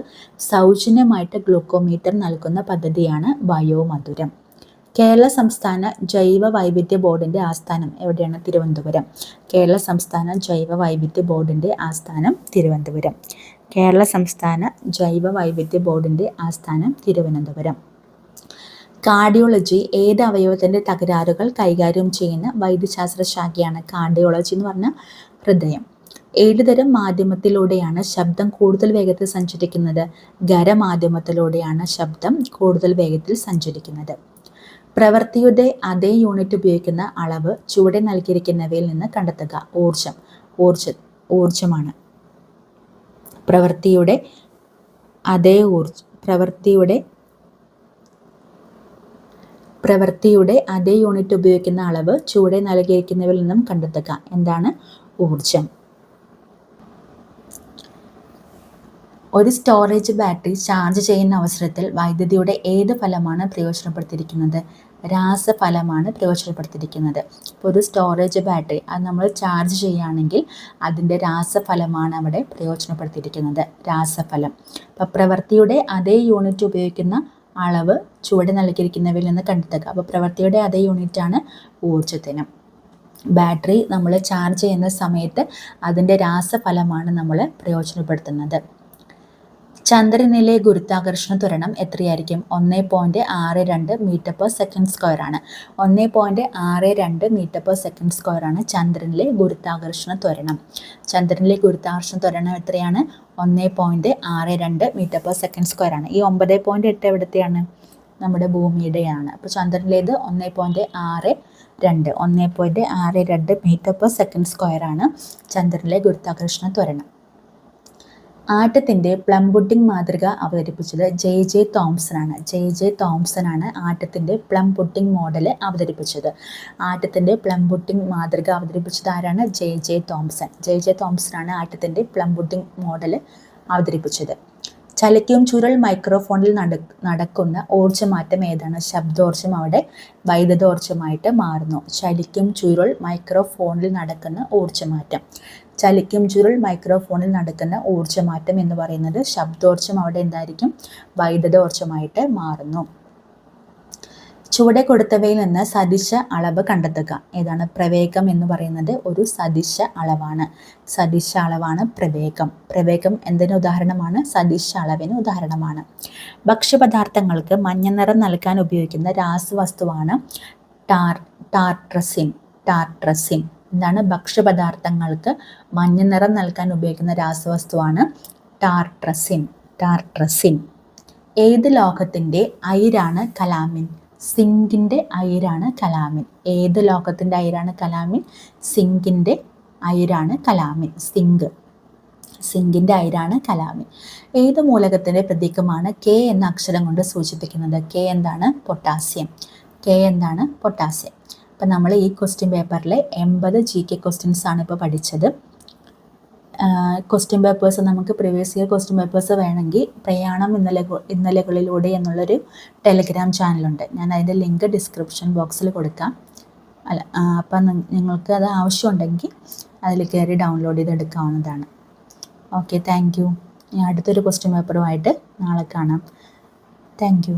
സൗജന്യമായിട്ട് ഗ്ലൂക്കോമീറ്റർ നൽകുന്ന പദ്ധതിയാണ് വയോമധുരം. കേരള സംസ്ഥാന ജൈവ വൈവിധ്യ ബോർഡിൻ്റെ ആസ്ഥാനം എവിടെയാണ്? തിരുവനന്തപുരം. കേരള സംസ്ഥാന ജൈവ വൈവിധ്യ ബോർഡിൻ്റെ ആസ്ഥാനം തിരുവനന്തപുരം. കേരള സംസ്ഥാന ജൈവ വൈവിധ്യ ബോർഡിൻ്റെ ആസ്ഥാനം തിരുവനന്തപുരം. കാർഡിയോളജി ഏത് അവയവത്തിൻ്റെ തകരാറുകൾ കൈകാര്യം ചെയ്യുന്ന വൈദ്യശാസ്ത്ര ശാഖയാണ്? കാർഡിയോളജി എന്ന് പറഞ്ഞാൽ ഹൃദയം. ഏതുതരം മാധ്യമത്തിലൂടെയാണ് ശബ്ദം കൂടുതൽ വേഗത്തിൽ സഞ്ചരിക്കുന്നത്? ഖരമാധ്യമത്തിലൂടെയാണ് ശബ്ദം കൂടുതൽ വേഗത്തിൽ സഞ്ചരിക്കുന്നത്. പ്രവൃത്തിയുടെ അതേ യൂണിറ്റ് ഉപയോഗിക്കുന്ന അളവ് ചുവടെ നൽകിയിരിക്കുന്നവയിൽ നിന്ന് കണ്ടെത്തുക. ഊർജമാണ്. പ്രവൃത്തിയുടെ അതേ യൂണിറ്റ് ഉപയോഗിക്കുന്ന അളവ് ചുവടെ നൽകിയിരിക്കുന്നവയിൽ നിന്നും കണ്ടെത്തുക. എന്താണ്? ഊർജം. ഒരു സ്റ്റോറേജ് ബാറ്ററി ചാർജ് ചെയ്യുന്ന അവസരത്തിൽ വൈദ്യുതിയുടെ ഏത് ഫലമാണ് പ്രയോജനപ്പെടുത്തിയിരിക്കുന്നത്? രാസഫലമാണ് പ്രയോജനപ്പെടുത്തിയിരിക്കുന്നത്. ഇപ്പോൾ ഒരു സ്റ്റോറേജ് ബാറ്ററി അത് നമ്മൾ ചാർജ് ചെയ്യുകയാണെങ്കിൽ അതിൻ്റെ രാസഫലമാണ് അവിടെ പ്രയോജനപ്പെടുത്തിയിരിക്കുന്നത്, രാസഫലം. അപ്പോൾ പ്രവൃത്തിയുടെ അതേ യൂണിറ്റ് ഉപയോഗിക്കുന്ന അളവ് ചുവടെ നൽകിയിരിക്കുന്നവയിൽ നിന്ന് കണ്ടെത്തുക. അപ്പോൾ പ്രവൃത്തിയുടെ അതേ യൂണിറ്റാണ് ഊർജത്തിന്. ബാറ്ററി നമ്മൾ ചാർജ് ചെയ്യുന്ന സമയത്ത് അതിൻ്റെ രാസഫലമാണ് നമ്മൾ പ്രയോജനപ്പെടുത്തുന്നത്. ചന്ദ്രനിലെ ഗുരുത്വാകർഷണ ത്വരണം എത്രയായിരിക്കും? 1.62 m/s² ആണ്. 1.62 m/s² ആണ് ചന്ദ്രനിലെ ഗുരുത്വാകർഷണ ത്വരണം. ചന്ദ്രനിലെ ഗുരുത്വാകർഷണ ത്വരണം എത്രയാണ്? 1.62 m/s² ആണ്. ഈ 9.8 എവിടത്തെയാണ്? നമ്മുടെ ഭൂമിയുടെയാണ്. അപ്പോൾ ചന്ദ്രനിലേത് 1.62 m/s² ആണ് ചന്ദ്രനിലെ ഗുരുത്വാകർഷണ ത്വരണം. ആറ്റത്തിൻ്റെ പ്ലം പുഡിംഗ് മാതൃക അവതരിപ്പിച്ചത് J.J. തോംസൺ ആണ്. J.J. തോംസൺ ആണ് ആറ്റത്തിൻ്റെ പ്ലം പുഡിംഗ് മോഡൽ അവതരിപ്പിച്ചത്. ആറ്റത്തിൻ്റെ പ്ലം പുഡിംഗ് മാതൃക അവതരിപ്പിച്ചത് ആരാണ്? J.J. തോംസൺ. J.J. തോംസൺ ആണ് ആറ്റത്തിൻ്റെ പ്ലം പുഡിംഗ് മോഡൽ അവതരിപ്പിച്ചത്. ചലിക്കും ചുരുൾ മൈക്രോഫോണിൽ നടക്കുന്ന ഊർജ്ജമാറ്റം ഏതാണ്? ശബ്ദോർജ്ജം അവിടെ വൈദ്യുതോർജ്ജമായിട്ട് മാറുന്നു. ചലിക്കും ചുരുൾ മൈക്രോഫോണിൽ നടക്കുന്ന ഊർജ്ജമാറ്റം. ചലിക്കും ചുരുൾ മൈക്രോഫോണിൽ നടക്കുന്ന ഊർജ്ജമാറ്റം എന്ന് പറയുന്നത് ശബ്ദോർജ്ജം അവിടെ എന്തായിരിക്കും? വൈദ്യുതോർജ്ജമായിട്ട് മാറുന്നു. ചുവടെ കൊടുത്തവയിൽ നിന്ന് സദിശ അളവ് കണ്ടെത്തുക. ഏതാണ്? പ്രവേഗം എന്ന് പറയുന്നത് ഒരു സദിശ അളവാണ്. സദിശ അളവാണ് പ്രവേഗം. പ്രവേഗം എന്തിന് ഉദാഹരണമാണ്? സദിശ അളവിന് ഉദാഹരണമാണ്. ഭക്ഷ്യപദാർത്ഥങ്ങൾക്ക് മഞ്ഞ നിറം നൽകാൻ ഉപയോഗിക്കുന്ന രാസവസ്തുവാണ് ടാർട്രസിൻ. എന്താണ്? ഭക്ഷ്യപദാർത്ഥങ്ങൾക്ക് മഞ്ഞ നിറം നൽകാൻ ഉപയോഗിക്കുന്ന രാസവസ്തുവാണ് ടാർട്രസിൻ. ഏത് ലോഹത്തിൻ്റെ അയിരാണ് കലാമിൻ? സിങ്കിൻ്റെ അയിരാണ് കലാമിൻ. ഏത് ലോഹത്തിൻ്റെ അയിരാണ് കലാമിൻ? സിങ്കിൻ്റെ അയിരാണ് കലാമിൻ. സിങ്കിൻ്റെ അയിരാണ് കലാമിൻ. ഏത് മൂലകത്തിൻ്റെ പ്രതീകമാണ് K എന്ന അക്ഷരം കൊണ്ട് സൂചിപ്പിക്കുന്നത്? K എന്താണ്? പൊട്ടാസ്യം. അപ്പം നമ്മൾ ഈ ക്വസ്റ്റ്യൻ പേപ്പറിലെ 80 GK ക്വസ്റ്റ്യൻസ് ആണ് ഇപ്പോൾ പഠിച്ചത്. ക്വസ്റ്റ്യൻ പേപ്പേഴ്സ് നമുക്ക് പ്രീവിയസ് ഇയർ ക്വസ്റ്റ്യൻ പേപ്പേഴ്സ് വേണമെങ്കിൽ പ്രയാണം ഇന്നലകളിലൂടെ എന്നുള്ളൊരു ടെലിഗ്രാം ചാനലുണ്ട്. ഞാൻ അതിൻ്റെ ലിങ്ക് ഡിസ്ക്രിപ്ഷൻ ബോക്സിൽ കൊടുക്കാം. അപ്പം നിങ്ങൾക്ക് അത് ആവശ്യമുണ്ടെങ്കിൽ അതിൽ കയറി ഡൗൺലോഡ് ചെയ്തെടുക്കാവുന്നതാണ്. Okay, thank you. അടുത്തൊരു ക്വസ്റ്റ്യൻ പേപ്പറുമായിട്ട് നാളെ കാണാം. Thank U.